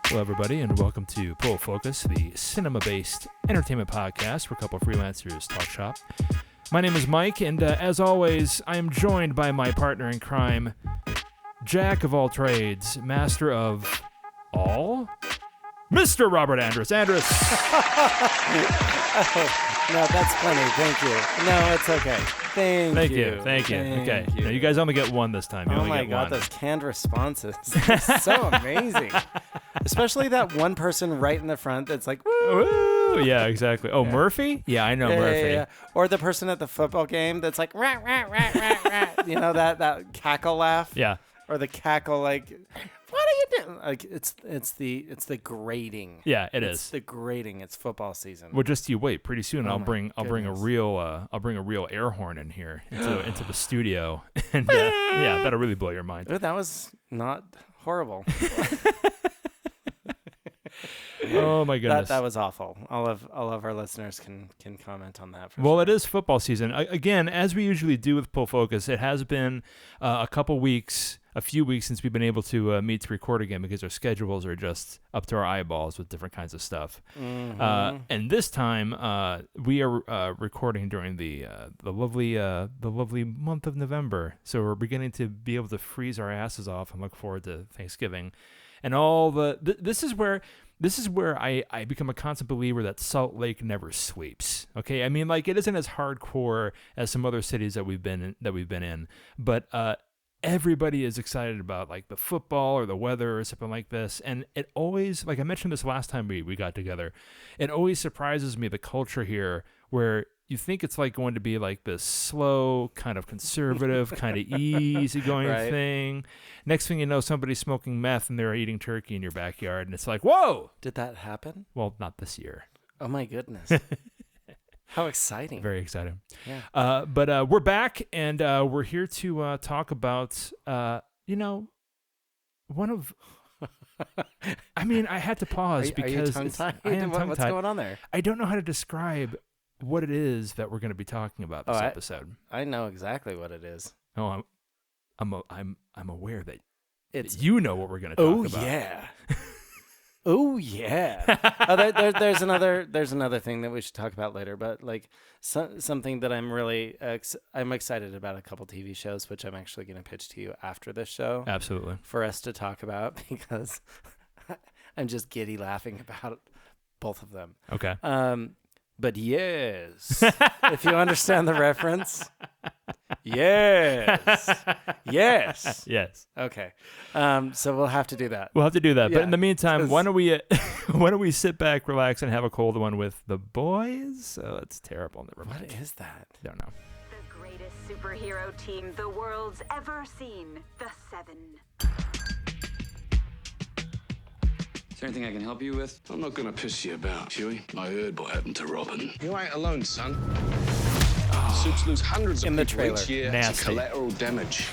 Hello, everybody, and welcome to Pull Focus, the cinema-based entertainment podcast where a couple of freelancers talk shop. My name is Mike, and as always, I am joined by my partner in crime, Jack of all trades, master of all, Mr. Robert Andrus. Andrus! No, that's funny. Thank you. No, it's okay. Thank you. Thank you. Okay. Now, you guys only get one this time. You oh only my get God, one. those canned responses. They're so amazing. Especially that one person right in the front that's like, woo! Woo! Yeah, exactly. Oh, yeah. Murphy? Yeah, I know Murphy. Yeah. Or the person at the football game that's like, rah, rah, rah, rah, rah. You know, that cackle laugh? Yeah. Or the cackle like, what are you doing? Like it's the grating. Yeah, It's the grating. It's football season. Well, just you wait. Pretty soon, I'll bring a goodness. real air horn in here into the studio, and yeah, that'll really blow your mind. Ooh, that was not horrible. Oh my goodness, that was awful. All of our listeners can comment on that. Well, sure. It is football season again, as we usually do with Pull Focus. It has been a few weeks since we've been able to meet to record again because our schedules are just up to our eyeballs with different kinds of stuff. Mm-hmm. And this time we are recording during the lovely month of November, so we're beginning to be able to freeze our asses off and look forward to Thanksgiving, and all the. This is where I become a constant believer that Salt Lake never sleeps. Okay, I mean, like, it isn't as hardcore as some other cities that we've been in, but everybody is excited about like the football or the weather or something like this, and it always, like I mentioned this last time we got together, it always surprises me, the culture here, where you think it's like going to be like this slow, kind of conservative, kind of easygoing right. thing. Next thing you know, somebody's smoking meth and they're eting turkey in your backyard, and it's like, whoa! Did that happen? Well, not this year. Oh my goodness. How exciting. Very exciting. Yeah. But we're back, and we're here to talk about, one of... I mean, I had to pause because are you tongue-tied? I am tongue-tied. What's going on there? I don't know how to describe what it is that we're going to be talking about this episode. I know exactly what it is. Oh, I'm aware that you know what we're going to talk about. Yeah. Oh yeah. There's another thing that we should talk about later, but like something that I'm really I'm excited about, a couple TV shows which I'm actually going to pitch to you after this show. Absolutely. For us to talk about, because I'm just giddy laughing about both of them. Okay. But yes, if you understand the reference, yes. Okay, so we'll have to do that. We'll have to do that. Yeah, but in the meantime, why don't we sit back, relax, and have a cold one with the boys? Oh, that's terrible. Never mind. What is that? I don't know. The greatest superhero team the world's ever seen. The Seven. Is there anything I can help you with? I'm not gonna piss you about, Huey. I heard what happened to Robin. You ain't alone, son. Suits lose hundreds of In the people trailer. each year Nasty. to collateral damage.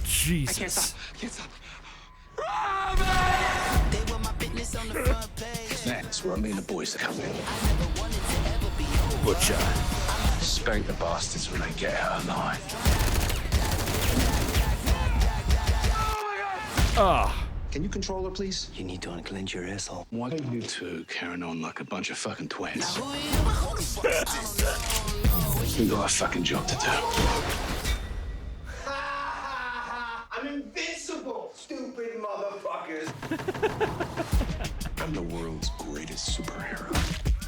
Jesus. I can't stop. That's where I mean the boys are coming. Butcher. Spank the bastards when they get out of line. Oh. Can you control her, please? You need to unclench your asshole. Why are you two carrying on like a bunch of fucking twins? We got a fucking job to do. I'm invincible, stupid motherfuckers. I'm the world's greatest superhero.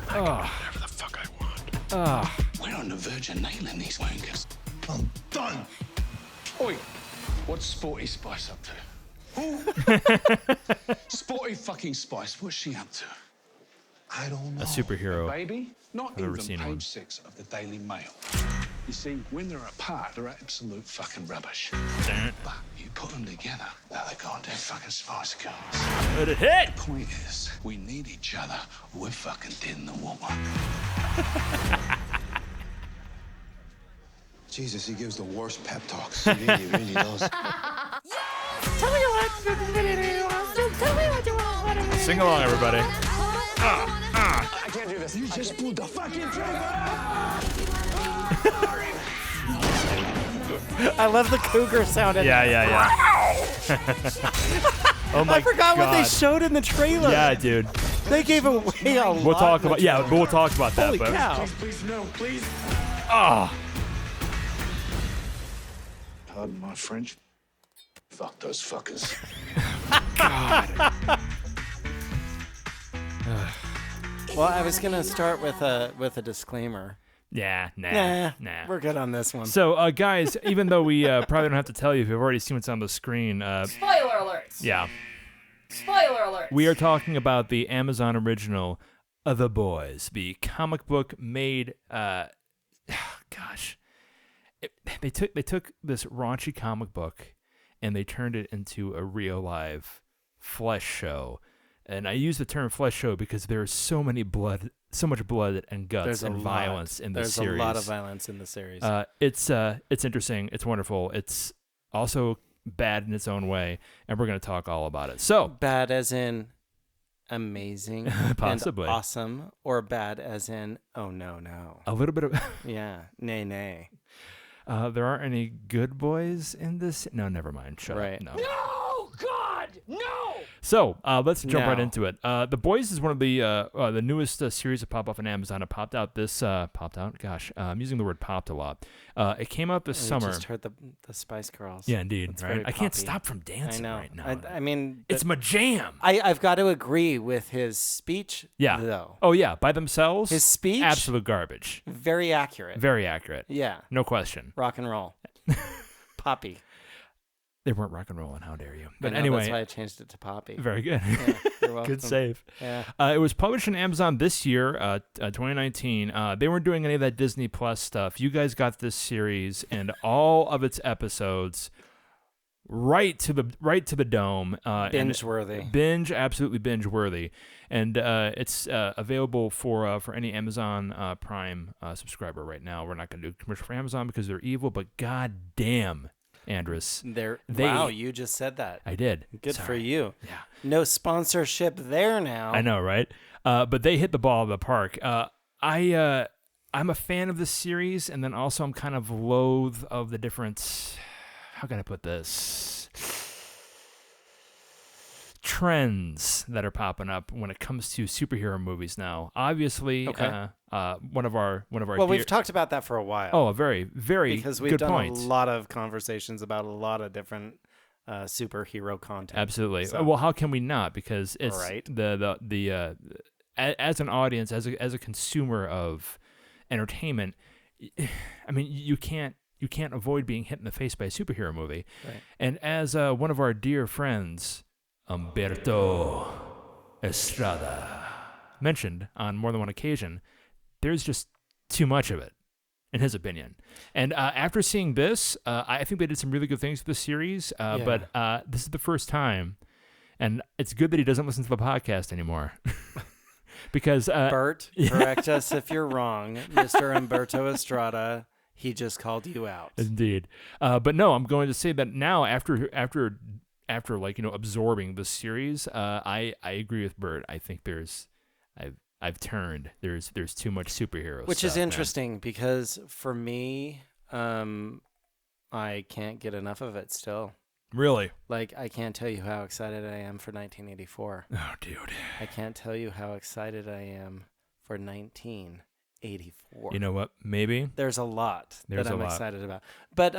I can do whatever the fuck I want. We're on the verge of nailing these wankers. I'm done. Oi, what's Sporty Spice up to? Who? Sporty fucking Spice, what's she up to? I don't know. A superhero. Baby? Not I've never even seen page one. 6 of the Daily Mail. You see, when they're apart, they're absolute fucking rubbish. But you put them together, they're the goddamn fucking Spice Girls. Let it hit! The point is, we need each other. We're fucking dead in the water. Jesus, he gives the worst pep talks. He really does. Sing along, everybody. I can't do this. You just pulled the fucking trigger. I love the cougar sound. Yeah. Oh my I forgot what they God. showed in the trailer. Yeah, dude. They gave away a lot. We'll talk in the about yeah. trailer. We'll talk about that. Holy but cow. Please, no, please. ah, Pardon my French. Fuck those fuckers. Well, I was gonna start with a disclaimer. yeah, nah. We're good on this one. So, guys, even though we probably don't have to tell you if you've already seen what's on the screen, Spoiler alerts. yeah, Spoiler alerts. we are talking about the Amazon original, The Boys, the comic book made. Gosh, they took this raunchy comic book and they turned it into a real live flesh show. And I use the term flesh show because there's so much blood and guts and violence in this series. There's a lot of violence in the series. It's interesting. It's wonderful. It's also bad in its own way, and we're going to talk all about it. So Bad as in amazing, Possibly. and awesome, or bad as in oh no. a little bit of Yeah, nay. there aren't any good boys in this. No, never mind. Shut Right. up. No. Oh God, no! So let's jump right Now. into it. The Boys is one of the newest series to pop up on Amazon. It popped out. Gosh, I'm using the word popped a lot. It came out this We summer. just heard the Spice Girls. Yeah, indeed. It's Right? very I can't poppy. stop from I dancing know. right now. I mean, It's my jam. I've got to agree with his speech. Yeah. Though Oh yeah, by themselves. his speech, absolute garbage. very accurate. Very accurate. Yeah, No question. rock and roll, poppy. They weren't rock and rolling. How dare you? I But know, anyway, that's why I changed it to poppy. very good. Yeah, you're welcome. Good save. Yeah. It was published on Amazon this year, 2019. They weren't doing any of that Disney Plus stuff. You guys got this series and all of its episodes right to the dome. Binge worthy. Absolutely binge worthy, and it's available for any Amazon Prime subscriber right now. We're not going to do a commercial for Amazon because they're evil, but god damn, Andrus, Wow, you just said that. I did. Good for Sorry. you. Yeah. No sponsorship there now. I know, right? But they hit the ball of the park. I'm a fan of this series, and then also I'm kind of loath of the different. How can I put this? Trends that are popping up when it comes to superhero movies now. Obviously, Okay. one of our Well, we've talked about that for a while. a very very because we've good done point. a lot of conversations about a lot of different superhero content. Absolutely. So- Well, how can we not? Because it's Right. as an audience, as a consumer of entertainment, I mean, you can't avoid being hit in the face by a superhero movie. Right. And as one of our dear friends, Humberto Estrada, mentioned on more than one occasion, there's just too much of it, in his opinion. And after seeing this, I think they did some really good things with the series. But this is the first time, and it's good that he doesn't listen to the podcast anymore. Because Bert, correct us if you're wrong. Mr. Humberto Estrada, he just called you out. Indeed. But no, I'm going to say that now after absorbing the series, I agree with Bert. I think I've turned. There's too much superhero Which stuff, is man. interesting because for me, I can't get enough of it still. Really? Like, I can't tell you how excited I am for 1984. Oh, dude. I can't tell you how excited I am for 1984. You know what? Maybe. There's a lot There's that a I'm lot. excited about. But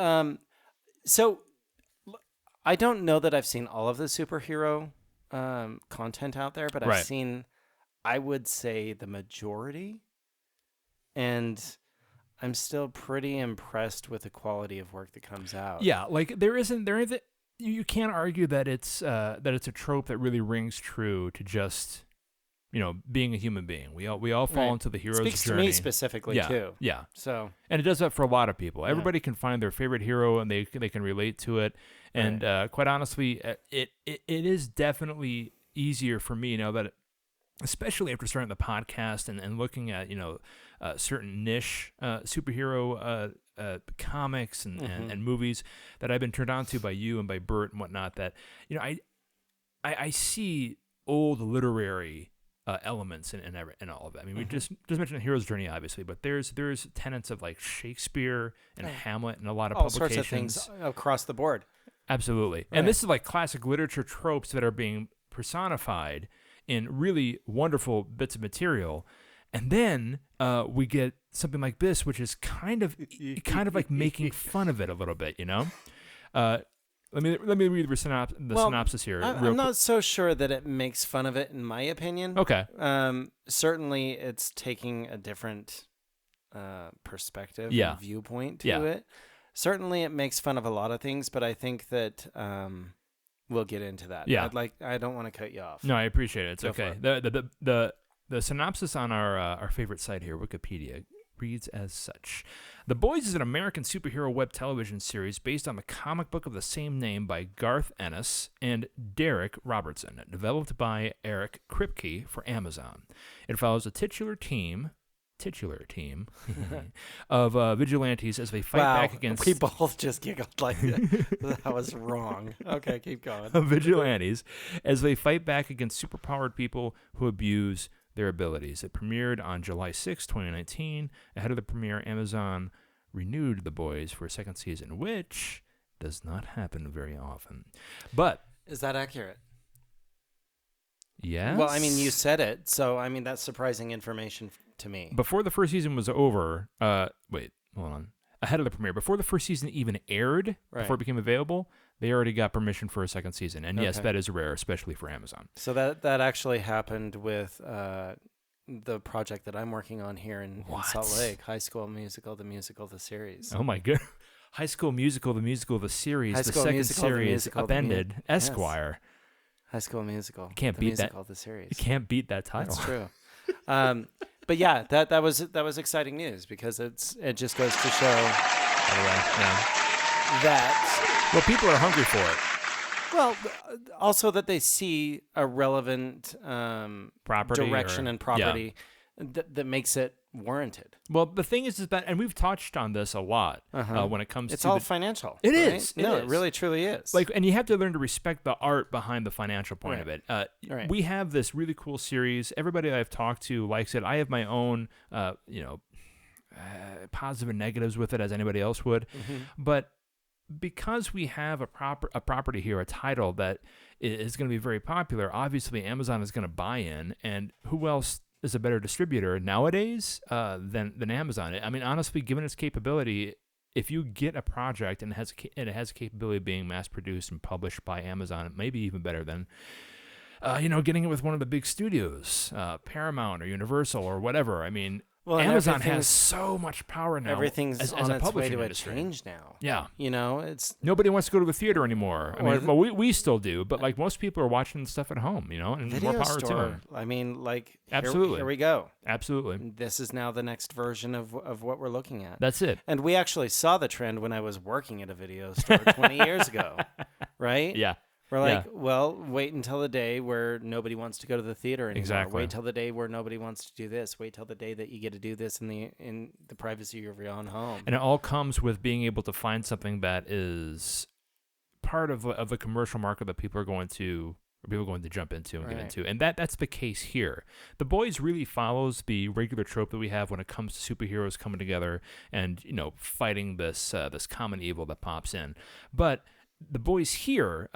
so I don't know that I've seen all of the superhero content out there, but I've Right. seen, I would say, the majority. And I'm still pretty impressed with the quality of work that comes out. Yeah, like there isn't. You can't argue that it's a trope that really rings true to just being a human being. We all fall Right. into the hero's Speaks journey. to me specifically Yeah, too. yeah. So And it does that for a lot of people. Everybody can find their favorite hero and they can relate to it. And quite honestly, it is definitely easier for me now that, especially after starting the podcast and looking at certain niche superhero comics and movies that I've been turned on to by you and by Bert and whatnot. That I see old literary elements in all of it. I mean, we just mentioned the hero's journey, obviously, but there's tenets of like Shakespeare and Hamlet and a lot of all publications. sorts of things across the board. Absolutely. And this is like classic literature tropes that are being personified in really wonderful bits of material. And then we get something like this, which is kind of like making fun of it a little bit, you know? Let me read the synopsis here. I'm not so sure that it makes fun of it, in my opinion. Okay. Certainly, it's taking a different perspective and viewpoint to it. Certainly, it makes fun of a lot of things, but I think that we'll get into that. Yeah. I don't want to cut you off. No, I appreciate it. It's Go okay. for The synopsis on our favorite site here, Wikipedia, reads as such. The Boys is an American superhero web television series based on the comic book of the same name by Garth Ennis and Derek Robertson, developed by Eric Kripke for Amazon. It follows a titular team of vigilantes as they fight back against... We both just giggled like that was wrong. Okay, keep going. Vigilantes as they fight back against superpowered people who abuse their abilities. It premiered on July 6, 2019. Ahead of the premiere, Amazon renewed The Boys for a second season, which does not happen very often. But... Is that accurate? Yes. Well, I mean, you said it, so I mean that's surprising information to me. Before the first season was over, wait, hold on. Ahead of the premiere, before the first season even aired, before it became available, they already got permission for a second season. And yes, that is rare, especially for Amazon. So that actually happened with the project that I'm working on here in Salt Lake, High School Musical, the series. Oh my god. High School Musical, the series, the second series, upended, Esquire. Yes. High School Musical. Can't beat musical, the series. You can't beat that title. That's true. But yeah, that was exciting news because it just goes to show that people are hungry for it. Well, also that they see a relevant property direction and property that makes it warranted. Well, the thing is that, and we've touched on this a lot when it comes to... It's all financial. It is. It really, truly is. And you have to learn to respect the art behind the financial point of it. We have this really cool series. Everybody I've talked to likes it. I have my own, positive and negatives with it, as anybody else would. Mm-hmm. But because we have a property here, a title that is going to be very popular, obviously Amazon is going to buy in, and who else is a better distributor nowadays than Amazon? I mean, honestly, given its capability, if you get a project and it has a capability of being mass-produced and published by Amazon, it may be even better than, getting it with one of the big studios, Paramount or Universal or whatever. I mean, Amazon has so much power now. Everything's as on a its way to a industry. change now. Yeah. It's... Nobody wants to go to the theater anymore. I mean, we still do, but most people are watching stuff at home, and Video more power store. to them. I mean, absolutely. Here we go. Absolutely. This is now the next version of what we're looking at. That's it. And we actually saw the trend when I was working at a video store 20 years ago, right? Yeah. We're like, well, wait until the day where nobody wants to go to the theater anymore. Exactly. Wait till the day where nobody wants to do this. Wait till the day that you get to do this in the privacy of your own home. And it all comes with being able to find something that is part of the commercial market that people are going to jump into and get into. And that's the case here. The Boys really follows the regular trope that we have when it comes to superheroes coming together and, fighting this common evil that pops in. But The Boys here,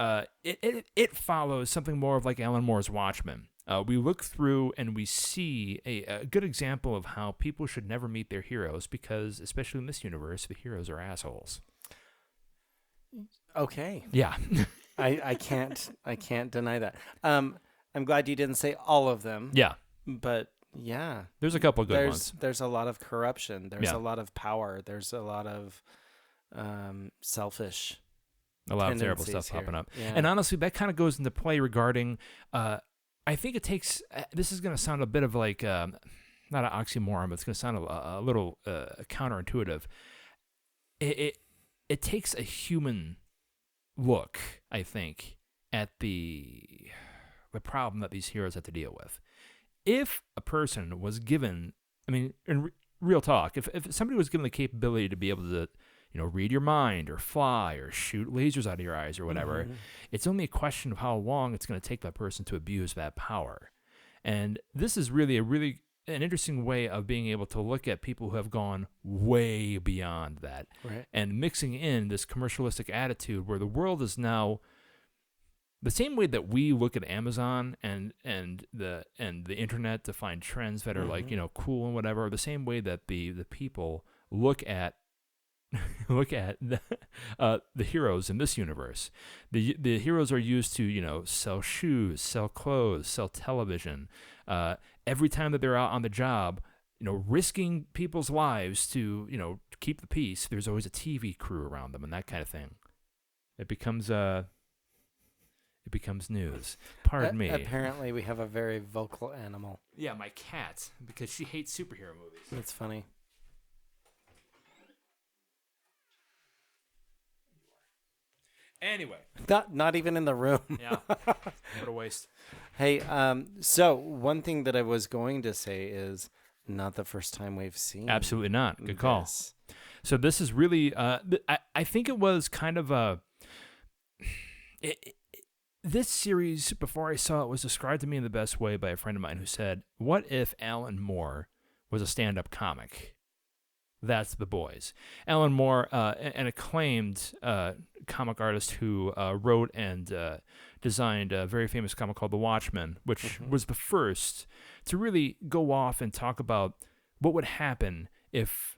it follows something more of like Alan Moore's Watchmen. We look through and we see a good example of how people should never meet their heroes because, especially in this universe, the heroes are assholes. Okay. Yeah. I can't deny that. I'm glad you didn't say all of them. Yeah. But yeah. There's a couple of good ones. There's a lot of corruption. There's a lot of power. There's a lot of selfish a lot of terrible stuff here. popping up. Yeah. And honestly, that kind of goes into play regarding, I think it takes, this is going to sound a bit of like, not an oxymoron, but it's going to sound a little counterintuitive. It takes a human look, I think, at the problem that these heroes have to deal with. If a person was given, I mean, in real talk, if somebody was given the capability to be able to, read your mind or fly or shoot lasers out of your eyes or whatever, it's only a question of how long it's going to take that person to abuse that power. And this is really an interesting way of being able to look at people who have gone way beyond that, Right. and mixing in this commercialistic attitude where the world is now the same way that we look at Amazon and the internet to find trends that are like, cool and whatever, the same way that the people look at the heroes in this universe. The heroes are used to, sell shoes, sell clothes, sell television. Every time that they're out on the job, risking people's lives to, keep the peace, there's always a TV crew around them and that kind of thing. It becomes news. Pardon me. Apparently, we have a very vocal animal. Yeah, my cat, because she hates superhero movies. That's funny. Anyway. Not even in the room. Yeah. What a waste. Hey, so one thing that I was going to say is not the first time we've seen. Absolutely not. Good call. this. So this is really, I think it was kind of a, this series, before I saw it, was described to me in the best way by a friend of mine who said, what if Alan Moore was a stand-up comic? That's The Boys. Alan Moore, an acclaimed comic artist who wrote and designed a very famous comic called The Watchmen, which was the first to really go off and talk about what would happen if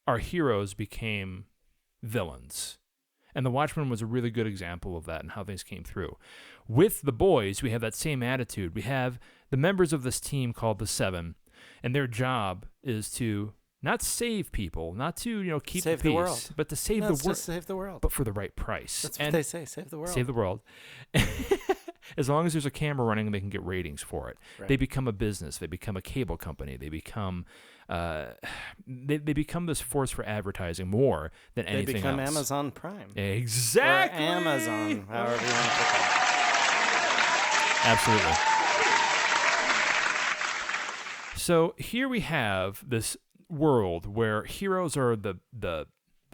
our heroes became villains. And The Watchmen was a really good example of that and how things came through. With The Boys, we have that same attitude. We have the members of this team called the Seven, and their job is to not save people, not to keep Save the peace, the world. but to save the world. Just save the world. But for the right price. That's what they say. Save the world. Save the world. As long as there's a camera running, they can get ratings for it. Right. They become a business. They become a cable company. They become they become this force for advertising more than anything else. They become Amazon Prime. Exactly. Or Amazon, however you want to put that. Absolutely. So here we have this world where heroes are the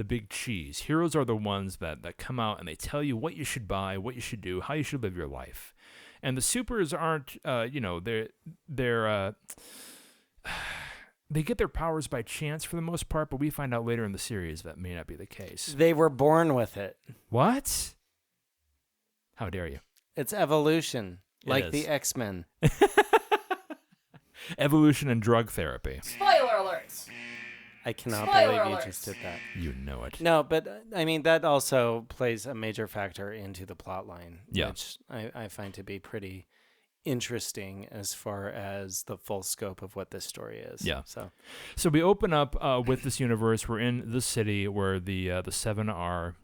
big cheese. Heroes are the ones that come out and they tell you what you should buy, what you should do, how you should live your life. And the supers aren't, they get their powers by chance for the most part, but we find out later in the series that may not be the case. They were born with it. What? How dare you? It's evolution, like is. the X-Men. Evolution and drug therapy. Spoiler alerts. I cannot Spoiler believe you alert. just did that. You know it. No, but I mean, that also plays a major factor into the plot line, Yeah. which I find to be pretty interesting as far as the full scope of what this story is. Yeah. So we open up with this universe. We're in the city where the Seven are,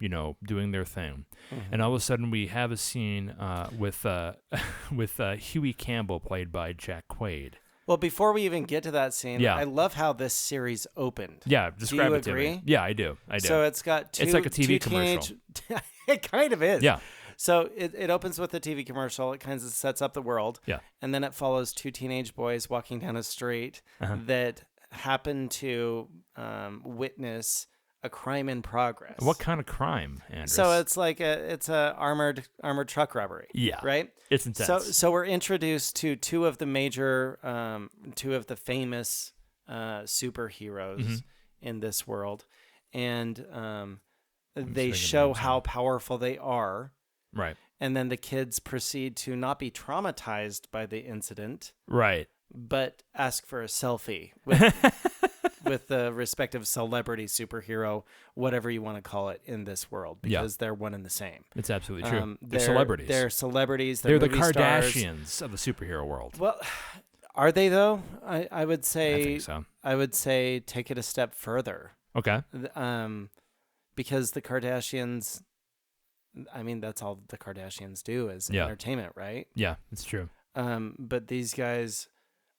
doing their thing, and all of a sudden we have a scene with Huey Campbell, played by Jack Quaid. well, before we even get to that scene, Yeah. I love how this series opened. Yeah, describe you it to agree? me. Yeah, I do. So it's got two. It's like a TV two commercial. It kind of is. Yeah. So it opens with a TV commercial. It kind of sets up the world. Yeah. And then it follows two teenage boys walking down a street Uh-huh. that happen to witness a crime in progress. What kind of crime, Andrew? So it's like it's a armored truck robbery. Yeah. Right. It's intense. So we're introduced to two of the famous superheroes Mm-hmm. in this world, and they thinking show names how powerful they are. Right. And then the kids proceed to not be traumatized by the incident, Right. but ask for a selfie with, with the respective celebrity superhero, whatever you want to call it, in this world, because they're one and the same. It's absolutely true. They're They're celebrities. They're celebrities. They're the movie stars. Kardashians of the superhero world. Well, are they though? I would say. I think so. I would say take it a step further. Okay. Because the Kardashians, I mean, that's all the Kardashians do is Yeah. entertainment, right? Yeah, it's true. But these guys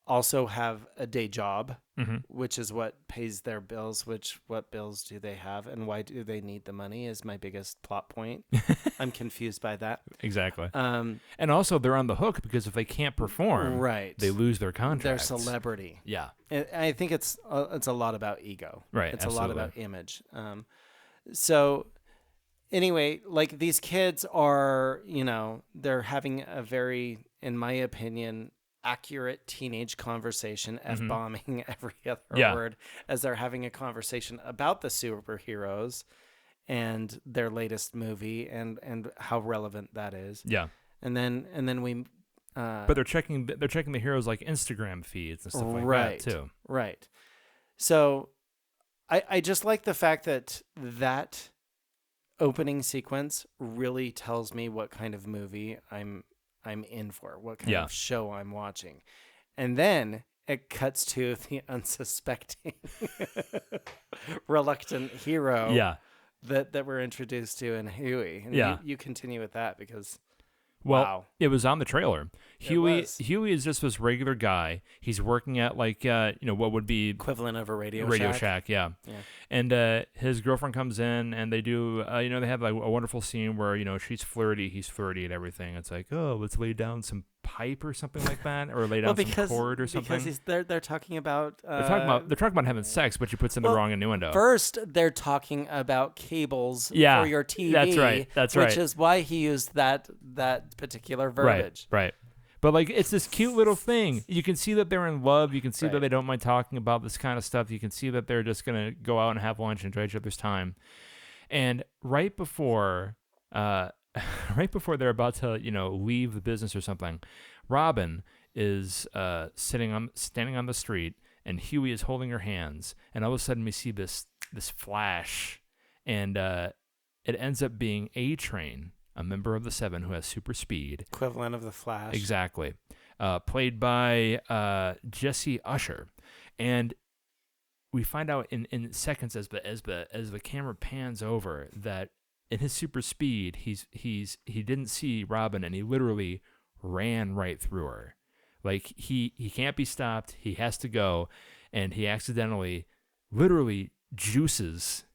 also have a day job, Mm-hmm. which is what pays their bills. What bills do they have, and why do they need the money? Is my biggest plot point. I'm confused by that. Exactly. And also, they're on the hook because if they can't perform, Right. they lose their They're contracts. celebrity. Yeah. I think it's a lot about ego. Right, It's a lot absolutely. about image. So anyway, like these kids are, they're having a very, in my opinion, accurate teenage conversation, F-bombing every other Yeah. word, as they're having a conversation about the superheroes and their latest movie and how relevant that is. Yeah. And then we But they're checking the heroes like Instagram feeds and stuff like right, that too. Right. So I just like the fact that opening sequence really tells me what kind of movie I'm in for, what kind of show I'm watching. And then it cuts to the unsuspecting reluctant hero Yeah. that we're introduced to in Huey. And Yeah. you continue with that because Well, wow. it was on the trailer. Huey was. is just this regular guy. He's working at like what would be Equivalent of a Radio Shack, yeah. And his girlfriend comes in, and they do they have like a wonderful scene where she's flirty, he's flirty, and everything. It's like, oh, let's lay down some pipe or something like that, or lay down some cord or something. Because they're talking about they're talking about having sex, but she puts in the wrong innuendo. First, they're talking about cables for your TV. That's right. That's right. Which is why he used that particular verbiage. Right. But like, it's this cute little thing. You can see that they're in love. You can see that they don't mind talking about this kind of stuff. You can see that they're just gonna go out and have lunch and enjoy each other's time. And right before they're about to leave the business or something, Robin is standing on the street, and Huey is holding her hands, and all of a sudden we see this flash, and it ends up being A-Train, a member of the Seven who has super speed. Equivalent of the Flash. Exactly. Played by Jesse Usher. And we find out in seconds as the camera pans over that in his super speed, he didn't see Robin, and he literally ran right through her. Like he can't be stopped. He has to go, and he accidentally literally juices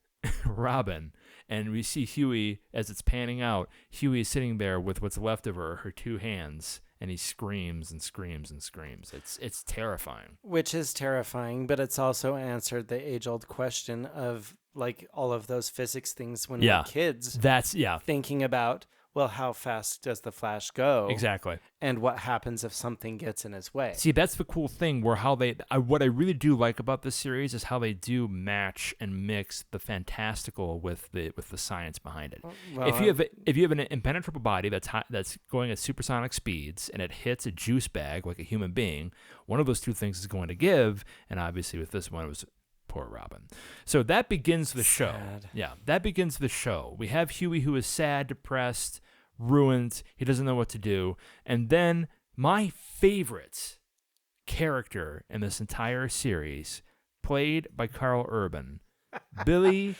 Robin. And we see Huey, as it's panning out, Huey is sitting there with what's left of her two hands, and he screams and screams and screams. It's terrifying. Which is terrifying, but it's also answered the age-old question of like all of those physics things when we're kids. That's thinking about, well, how fast does the Flash go? Exactly. And what happens if something gets in his way? See, that's the cool thing, where what I really do like about this series is how they do match and mix the fantastical with the science behind it. Well, if you have an impenetrable body that's going at supersonic speeds, and it hits a juice bag like a human being, one of those two things is going to give, and obviously with this one it was poor Robin. So that begins the show. Yeah, that begins the show. We have Huey, who is sad, depressed, ruined. He doesn't know what to do. And then my favorite character in this entire series, played by Carl Urban, Billy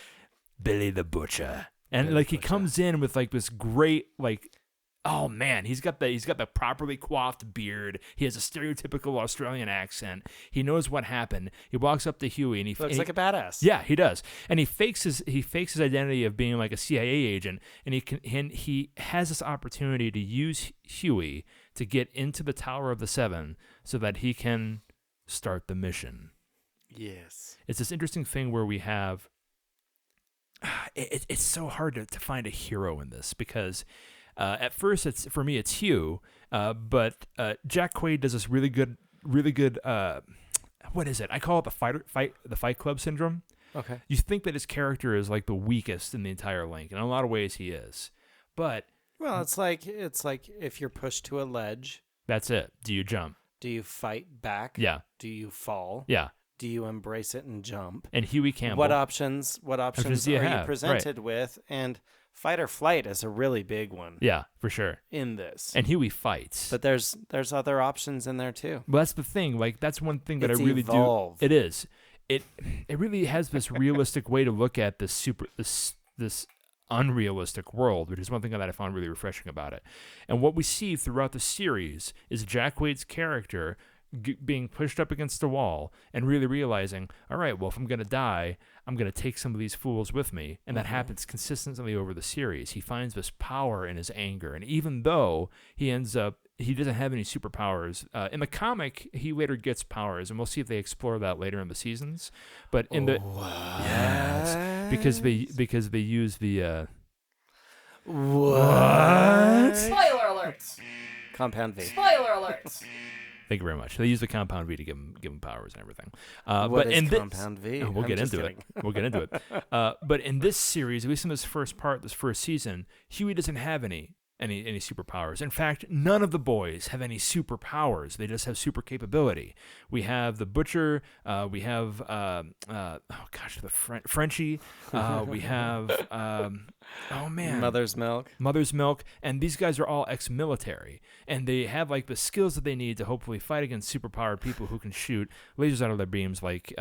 the Butcher. And Billy like he Butcher. comes in with like this great oh man, he's got the properly coiffed beard. He has a stereotypical Australian accent. He knows what happened. He walks up to Huey and he looks like a badass. Yeah, he does. And he fakes his identity of being like a CIA agent, and he has this opportunity to use Huey to get into the Tower of the Seven so that he can start the mission. Yes. It's this interesting thing where we have it's so hard to find a hero in this, because at first, it's Hugh, but Jack Quaid does this really good. What is it? I call it the Fight Club syndrome. Okay. You think that his character is like the weakest in the entire link, and in a lot of ways he is. But well, it's like if you're pushed to a ledge. That's it. Do you jump? Do you fight back? Yeah. Do you fall? Yeah. Do you embrace it and jump? And Huey Campbell. What options do you are you have? presented with? And fight or flight is a really big one. Yeah, for sure. In this. And Huey fights. But there's other options in there too. Well, that's the thing. Like, that's one thing that It's I really evolved. do. It is. It really has this realistic way to look at this unrealistic world, which is one thing that I found really refreshing about it. And what we see throughout the series is Jack Quaid's character being pushed up against a wall and really realizing, all right, well, if I'm going to die, I'm going to take some of these fools with me. And that happens consistently over the series. He finds this power in his anger. And even though he doesn't have any superpowers, in the comic, he later gets powers. And we'll see if they explore that later in the seasons. But in because they use the... What? Spoiler alerts. Compound V. Spoiler alerts. Thank you very much. They use the compound V to give him powers and everything. What but is in compound V? We'll I'm get just into kidding. it. We'll get into it. But in this series, at least in this first part, this first season, Huey doesn't have any superpowers. In fact, none of the boys have any superpowers. They just have super capability. We have the Butcher. We have Frenchie. We have Mother's Milk. And these guys are all ex-military, and they have like the skills that they need to hopefully fight against superpowered people who can shoot lasers out of their beams, like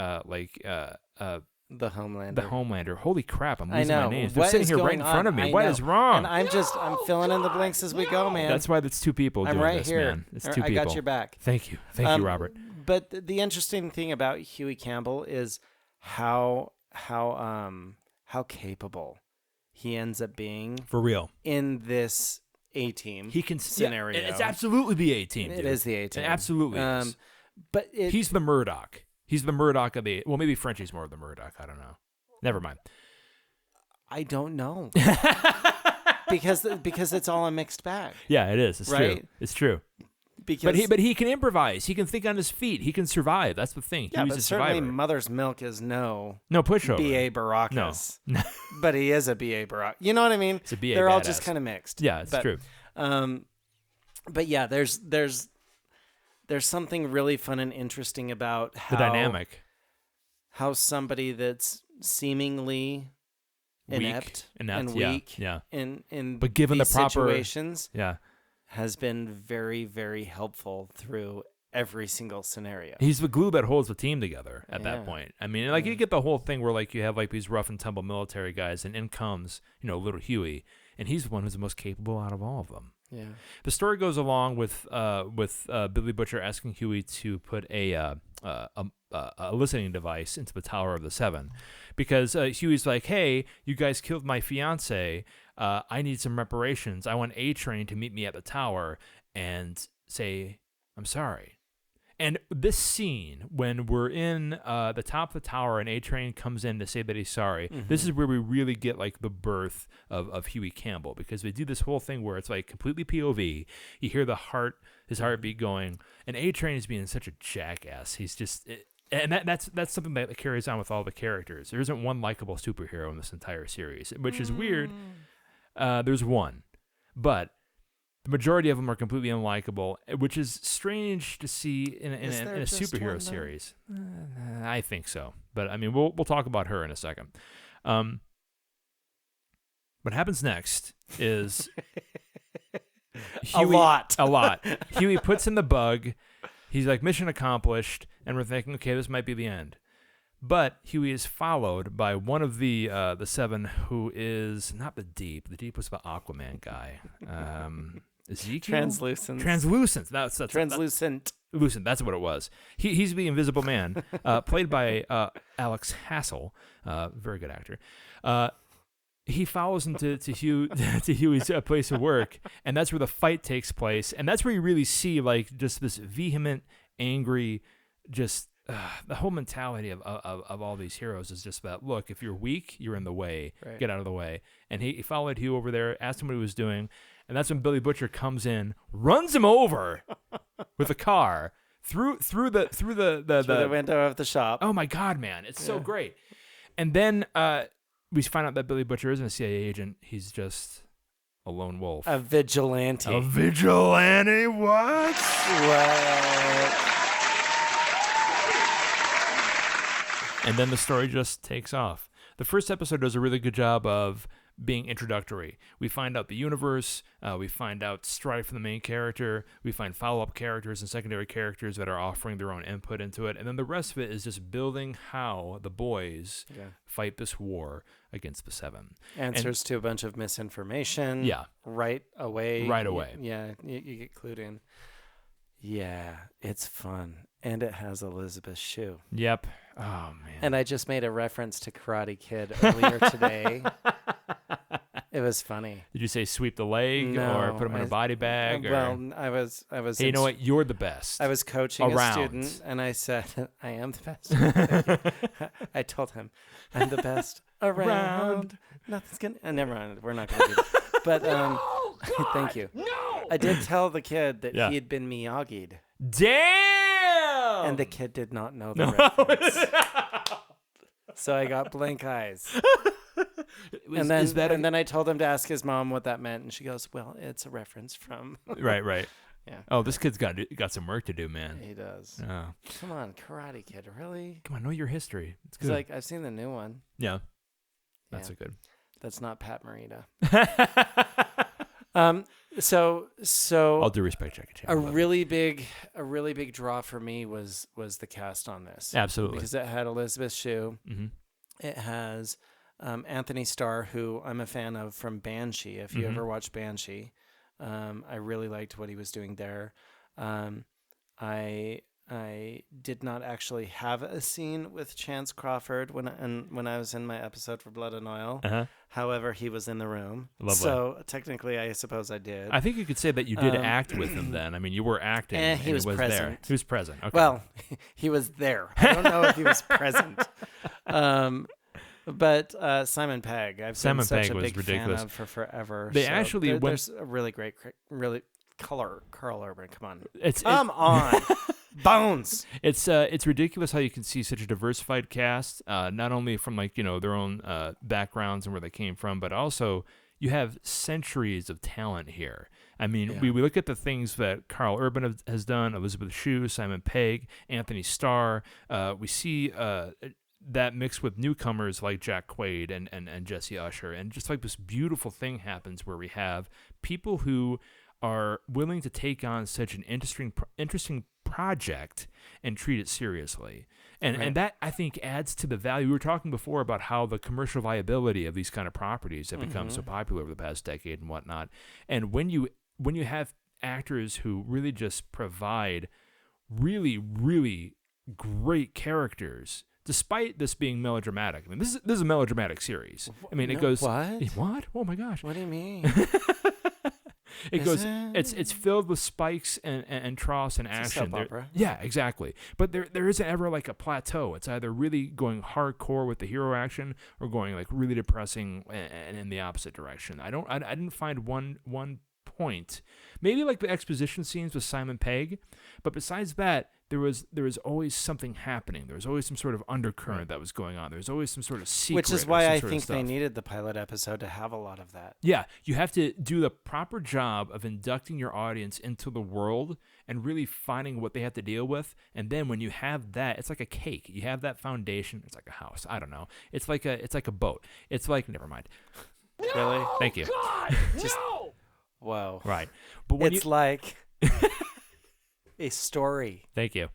The Homelander. The Homelander. Holy crap, I'm I losing know. my names. They're What sitting is here right going in front of on? me. I What know. is wrong? And I'm filling in the blinks as we go, man. That's why that's two people I'm doing right this, here. man. It's two I people. got your back. Thank you. Thank you, Robert. But the interesting thing about Huey Campbell is how capable he ends up being For real. in this A-team He can scenario. Yeah, it's absolutely the A-team, It dude. is the A-team. It absolutely is. But He's the Murdoch. He's the Murdoch of the... Well, maybe Frenchie's more of the Murdoch. I don't know. Never mind. I don't know. because it's all a mixed bag. Yeah, it is. It's Right? true. It's true. Because But he can improvise. He can think on his feet. He can survive. That's the thing. yeah, He's but a certainly survivor. Mother's Milk is no pushover. B.A. Baracus. No. But he is a B.A. Baracus. You know what I mean? It's a B.A. They're all badass. just kind of mixed. Yeah, it's true. But yeah, there's something really fun and interesting about The dynamic. how somebody that's seemingly inept and yeah, weak yeah. in But given the these proper- situations Yeah. has been very, very helpful through every single scenario. He's the glue that holds the team together at Yeah. that point. I mean, like you get the whole thing where like you have like these rough and tumble military guys, and in comes little Huey, and he's the one who's the most capable out of all of them. Yeah. The story goes along with Billy Butcher asking Huey to put a listening device into the Tower of the Seven, because Huey's like, "Hey, you guys killed my fiance. I need some reparations. I want A-Train to meet me at the tower and say I'm sorry." And this scene, when we're in the top of the tower and A-Train comes in to say that he's sorry, this is where we really get like the birth of Huey Campbell, because they do this whole thing where it's like completely POV. You hear his heartbeat going, and A-Train is being such a jackass. He's just, and that's something that carries on with all the characters. There isn't one likable superhero in this entire series, which is weird. There's one, but the majority of them are completely unlikable, which is strange to see in a superhero series. I think so, but I mean, we'll talk about her in a second. What happens next is Huey, a lot. Huey puts in the bug. He's like, mission accomplished, and we're thinking, okay, this might be the end. But Huey is followed by one of the seven, who is not the Deep. The Deep was the Aquaman guy. Ezekiel? Translucent. That's Translucent. Lucent. That's what it was. He's the Invisible Man, played by Alex Hassel, very good actor. He follows him to Huey's place of work, and that's where the fight takes place, and that's where you really see like just this vehement, angry, just the whole mentality of all these heroes is just that. Look, if you're weak, you're in the way. Right. Get out of the way. And he followed Hugh over there, asked him what he was doing. And that's when Billy Butcher comes in, runs him over with a car through the window of the shop. Oh my God, man, it's so great. And then we find out that Billy Butcher isn't a CIA agent; he's just a lone wolf, a vigilante. A vigilante? What? And then the story just takes off. The first episode does a really good job of being introductory. We find out the universe, we find out strife from the main character, we find follow-up characters and secondary characters that are offering their own input into it, and then the rest of it is just building how the boys fight this war against the Seven. Answers to a bunch of misinformation. Yeah. Right away. Yeah, you get clued in. Yeah, it's fun. And it has Elizabeth Shue. Yep. Oh, man. And I just made a reference to Karate Kid earlier today. It was funny. Did you say sweep the leg or put him in a body bag? Well, I was. Hey, you know what? You're the best. I was coaching a student, and I said, "I am the best." I told him, "I'm the best around." Nothing's gonna. Never mind. We're not gonna do that. But thank you. No. I did tell the kid that he had been Miyagi'd. Damn. And the kid did not know the reference. So I got blank eyes. And then I told him to ask his mom what that meant, and she goes, "Well, it's a reference from." Right. Yeah. Oh, this kid's got some work to do, man. He does. Oh. Come on, Karate Kid, really? Come on, know your history. It's good. He's like, I've seen the new one. Yeah. That's Yeah. a good. That's not Pat Morita. So All due respect, Jackie Chan. a really big draw for me was the cast on this. Absolutely. Because it had Elizabeth Shue. Mm-hmm. It has Anthony Starr, who I'm a fan of from Banshee. If you ever watched Banshee, I really liked what he was doing there. I did not actually have a scene with Chance Crawford when I was in my episode for Blood and Oil. Uh-huh. However, he was in the room. Lovely. So technically, I suppose I did. I think you could say that you did act with him then. I mean, you were acting. And he was there. present. He was present. Okay. Well, he was there. I don't know if he was present. But Simon Pegg, I've been such Pegg a was big ridiculous. fan of for forever. They actually went- there's a really great, really Carl Urban. Come on, It's on, Bones. It's ridiculous how you can see such a diversified cast, not only from their own backgrounds and where they came from, but also you have centuries of talent here. I mean, we look at the things that Carl Urban has done, Elizabeth Shue, Simon Pegg, Anthony Starr. We see that mixed with newcomers like Jack Quaid and Jesse Usher, and just like this beautiful thing happens where we have people who are willing to take on such an interesting project and treat it seriously. And that, I think, adds to the value. We were talking before about how the commercial viability of these kind of properties have become so popular over the past decade and whatnot. And when you have actors who really just provide really, really great characters, despite this being melodramatic. I mean, this is a melodramatic series. I mean, it goes... What? Oh, my gosh. What do you mean? It's filled with spikes and troughs and action. A soap opera. Yeah, exactly. But there isn't ever like a plateau. It's either really going hardcore with the hero action or going like really depressing and in the opposite direction. I didn't find one point. Maybe like the exposition scenes with Simon Pegg, but besides that, there was always something happening. There was always some sort of undercurrent that was going on. There was always some sort of secret. Which is why I think they needed the pilot episode to have a lot of that. Yeah, you have to do the proper job of inducting your audience into the world and really finding what they have to deal with. And then when you have that, it's like a cake. You have that foundation. It's like a house. I don't know. It's like a boat. It's like, never mind. Really? Thank you. God, no! Whoa. Right. But when It's like a story. Thank you.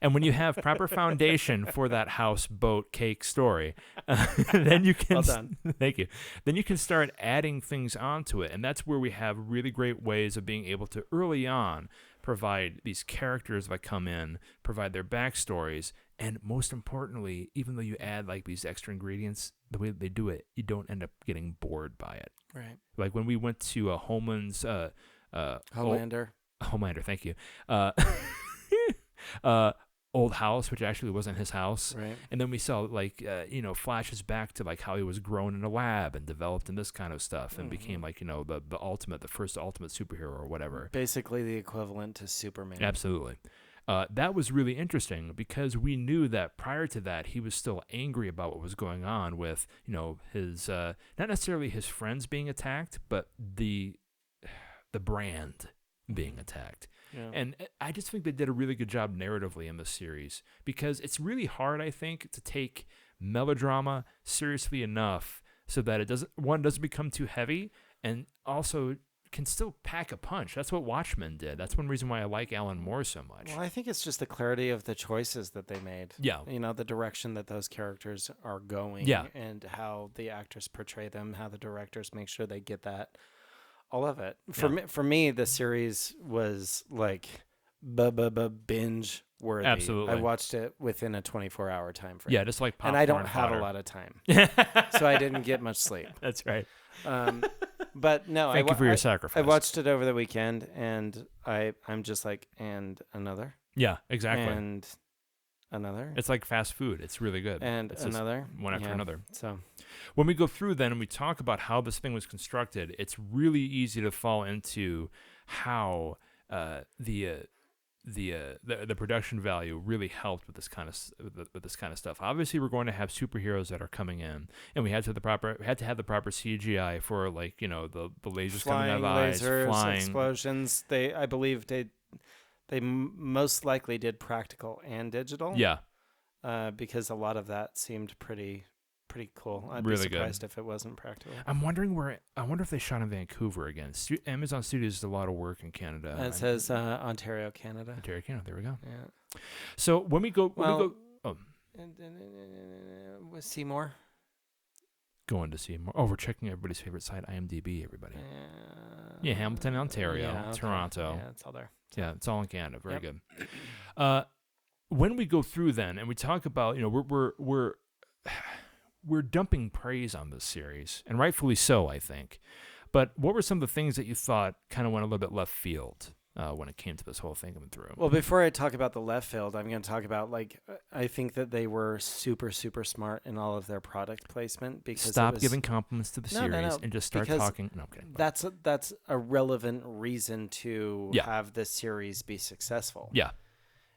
And when you have proper foundation for that house, boat, cake story, then you can... Well done. Thank you. Then you can start adding things onto it. And that's where we have really great ways of being able to, early on, provide these characters that come in, provide their backstories, and most importantly, even though you add like these extra ingredients, the way that they do it, you don't end up getting bored by it. Right. Like when we went to Homeland's... Homelander. Homelander, thank you. Old house, which actually wasn't his house. Right. And then we saw like flashes back to like how he was grown in a lab and developed in this kind of stuff and became like the first ultimate superhero or whatever. Basically the equivalent to Superman. Absolutely. That was really interesting because we knew that prior to that he was still angry about what was going on with his not necessarily his friends being attacked, but the brand being attacked. Yeah. And I just think they did a really good job narratively in this series because it's really hard, I think, to take melodrama seriously enough so that it doesn't become too heavy and also can still pack a punch. That's what Watchmen did. That's one reason why I like Alan Moore so much. Well, I think it's just the clarity of the choices that they made. Yeah. The direction that those characters are going. Yeah. And how the actors portray them, how the directors make sure they get that. All of it. For me, the series was like binge worthy. Absolutely. I watched it within a 24-hour time frame. Yeah, just like popcorn and I don't have fodder. a lot of time, so I didn't get much sleep. That's right. But no, Thank you for your sacrifice. I watched it over the weekend, and I'm just like, and another. Yeah, exactly. And another. It's like fast food. It's really good. And it's just another. one after another. So when we go through then and we talk about how this thing was constructed, it's really easy to fall into how the the production value really helped with this kind of stuff. Obviously, we're going to have superheroes that are coming in, and we had to have the proper CGI for like the lasers Flying coming out of eyes, lasers, flying explosions. I believe they most likely did practical and digital. Yeah, because a lot of that seemed pretty cool. I'd really be surprised good. if it wasn't practical. I wonder if they shot in Vancouver again. Amazon Studios does a lot of work in Canada. It says Ontario, Canada. Ontario, Canada. There we go. Yeah. So when we go, with Seymour. Going to see more. Oh, we're checking everybody's favorite site, IMDb. Everybody. Yeah, Hamilton, Ontario, yeah, okay. Toronto. Yeah, it's all there. Yeah, it's all in Canada. Very Yep. good. When we go through then, and we talk about, we're dumping praise on this series, and rightfully so, I think. But what were some of the things that you thought kind of went a little bit left field when it came to this whole thing coming through? Well, before I talk about the left field, I'm going to talk about I think that they were super, super smart in all of their product placement because Stop giving compliments to the series no, and just start because talking. No, I'm kidding. That's a relevant reason to Yeah. have this series be successful. Yeah.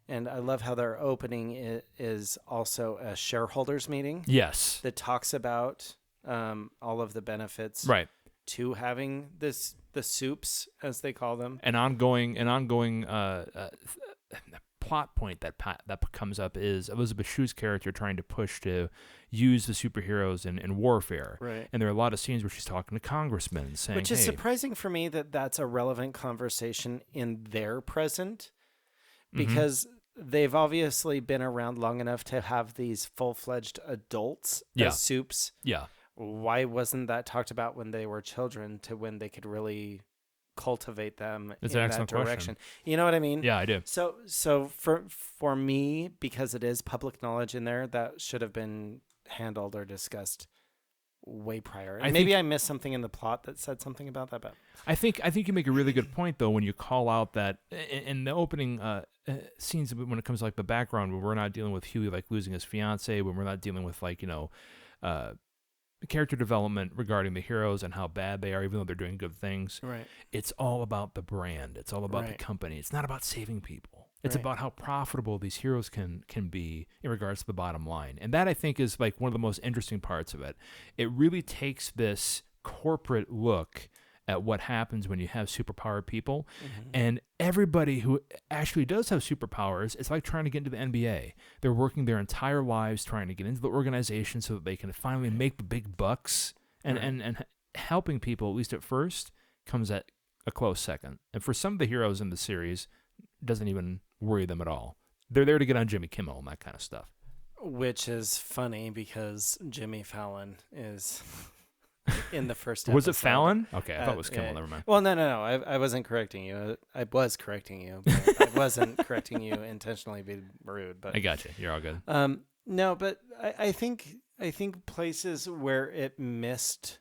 And I love how their opening is also a shareholders meeting Yes. that talks about all of the benefits Right. to having the soups, as they call them. An ongoing plot point that comes up is Elizabeth Shue's character trying to push to use the superheroes in warfare. Right. And there are a lot of scenes where she's talking to congressmen and saying, Which is hey, surprising for me that that's a relevant conversation in their present, Mm-hmm. because they've obviously been around long enough to have these full-fledged adults Yeah. as soups. yeah, Why wasn't that talked about when they were children to when they could really cultivate them It's in an that excellent direction? question. You know what I mean? yeah, I do. So for me, because it is public knowledge in there, that should have been handled or discussed way prior. And maybe I missed something in the plot that said something about that, but I think you make a really good point though when you call out that in the opening scenes when it comes to like the background, when we're not dealing with Huey like losing his fiance, when we're not dealing with like character development regarding the heroes and how bad they are, even though they're doing good things. right. It's all about the brand. It's all about the Right. company. It's not about saving people. It's Right. about how profitable these heroes can be in regards to the bottom line. And that I think is like one of the most interesting parts of it. It really takes this corporate look at what happens when you have superpowered people. Mm-hmm. And everybody who actually does have superpowers, it's like trying to get into the NBA. They're working their entire lives trying to get into the organization so that they can finally make the big bucks. And, Right. and helping people, at least at first, comes at a close second. And for some of the heroes in the series, doesn't even worry them at all. They're there to get on Jimmy Kimmel and that kind of stuff. Which is funny because Jimmy Fallon is in the first episode. Was it Fallon? Okay, I thought it was Kimmel. yeah. Never mind. Well, no. I wasn't correcting you. I was correcting you. But I wasn't correcting you intentionally being rude. But I got you. You're all good. no, but I think places where it missed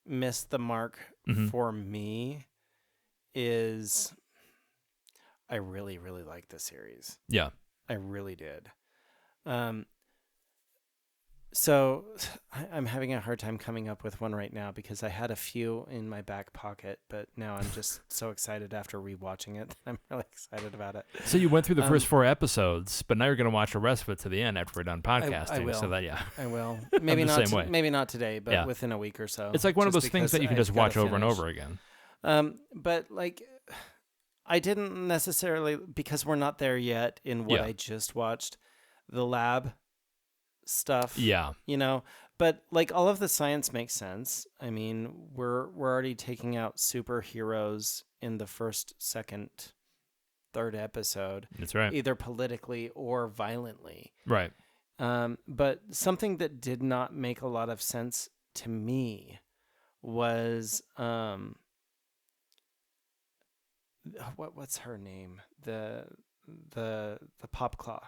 the mark Mhm. for me is I really, really like the series. Yeah. I really did. So I'm having a hard time coming up with one right now because I had a few in my back pocket, but now I'm just so excited after rewatching it that I'm really excited about it. So you went through the first 4 episodes, but now you're going to watch the rest of it to the end after we're done podcasting. I will. So that, yeah. I will. I'm Maybe the not. same way. Maybe not today, but Yeah. within a week or so. It's like one of just those things that you can because just I've gotta watch over and finish. over again. But like, I didn't necessarily, because we're not there yet in what Yeah. I just watched, the lab stuff. Yeah. You know, but like all of the science makes sense. I mean, we're already taking out superheroes in the first, second, third episode, That's right. either politically or violently. Right. But something that did not make a lot of sense to me was what's her name? The Popclaw.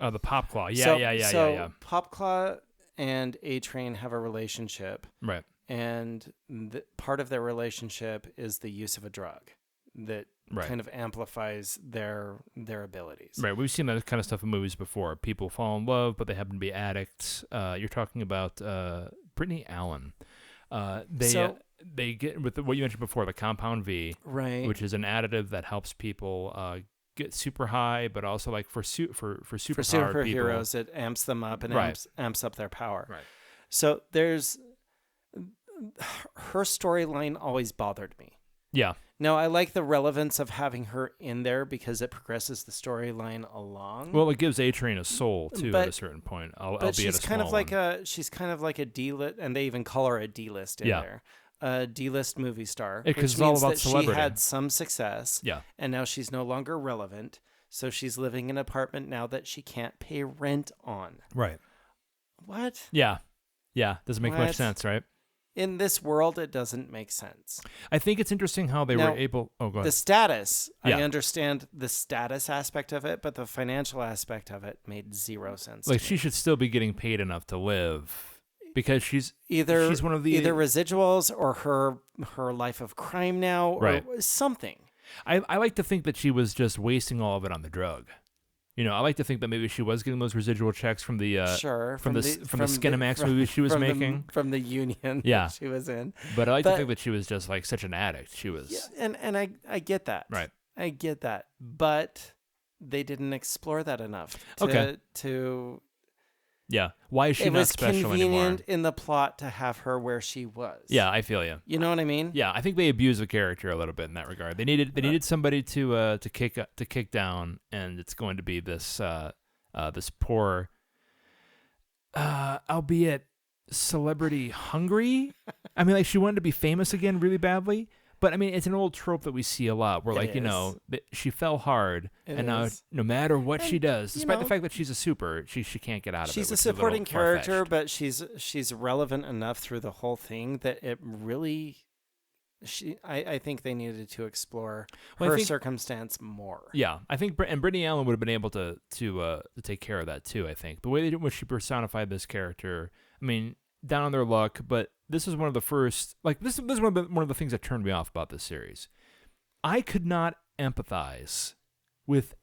Oh, the Popclaw. Yeah, So yeah. Popclaw and A-Train have a relationship, Right. and part of their relationship is the use of a drug that Right. kind of amplifies their abilities. Right. We've seen that kind of stuff in movies before. People fall in love, but they happen to be addicts. You're talking about Brittany Allen. They get with what you mentioned before, the compound V, Right. which is an additive that helps people get super high, but also like for For superpowered people. superheroes, it amps them up and Right. amps up their power. Right. So there's her storyline always bothered me. Yeah. No, I like the relevance of having her in there because it progresses the storyline along. Well, it gives A-Train a soul too at a But- certain point. but Albeit she's a kind of small like one. she's kind of like a D-list, and they even call her a D-list in Yeah. there. A D-list movie star, Yeah, 'cause which it's all means about that she celebrity. had some success, Yeah. and now she's no longer relevant. So she's living in an apartment now that she can't pay rent on. Right. What? Yeah. Yeah. Doesn't make much What? sense, right? In this world, it doesn't make sense. I think it's interesting how they Now, were able. Oh, go ahead. The status, Yeah. I understand the status aspect of it, but the financial aspect of it made zero sense. Like to she me. should still be getting paid enough to live because she's Either one of the either residuals or her life of crime now, or Right. something. I like to think that she was just wasting all of it on the drug. You know, I like to think that maybe she was getting those residual checks from the Sure, from the Skinamax movies she was from making. from the union Yeah. that she was in. But I like to But- think that she was just like such an addict. She was Yeah, and I get that. Right. I get that, but they didn't explore that enough. To, Okay. To yeah. Why is she it not was special convenient anymore? in the plot to have her where she was. Yeah, I feel you. You know what I mean? Yeah, I think they abused the character a little bit in that regard. They needed somebody to kick down, and it's going to be this this poor, albeit celebrity hungry. I mean, like she wanted to be famous again really badly, but I mean, it's an old trope that we see a lot, where It like you know is. that she fell hard, It and now is. no matter what she And, does, you despite the know, fact that she's a super, she can't get out of it. She's which a is little supporting character, far-fetched. but she's relevant enough through the whole thing that it really. I think they needed to explore Well, I her think- circumstance more. Yeah, I think and Brittany Allen would have been able to take care of that too. I think the way in which she personified this character, I mean, down on their luck, but this is one of the first. Like this is one of the things that turned me off about this series. I could not empathize with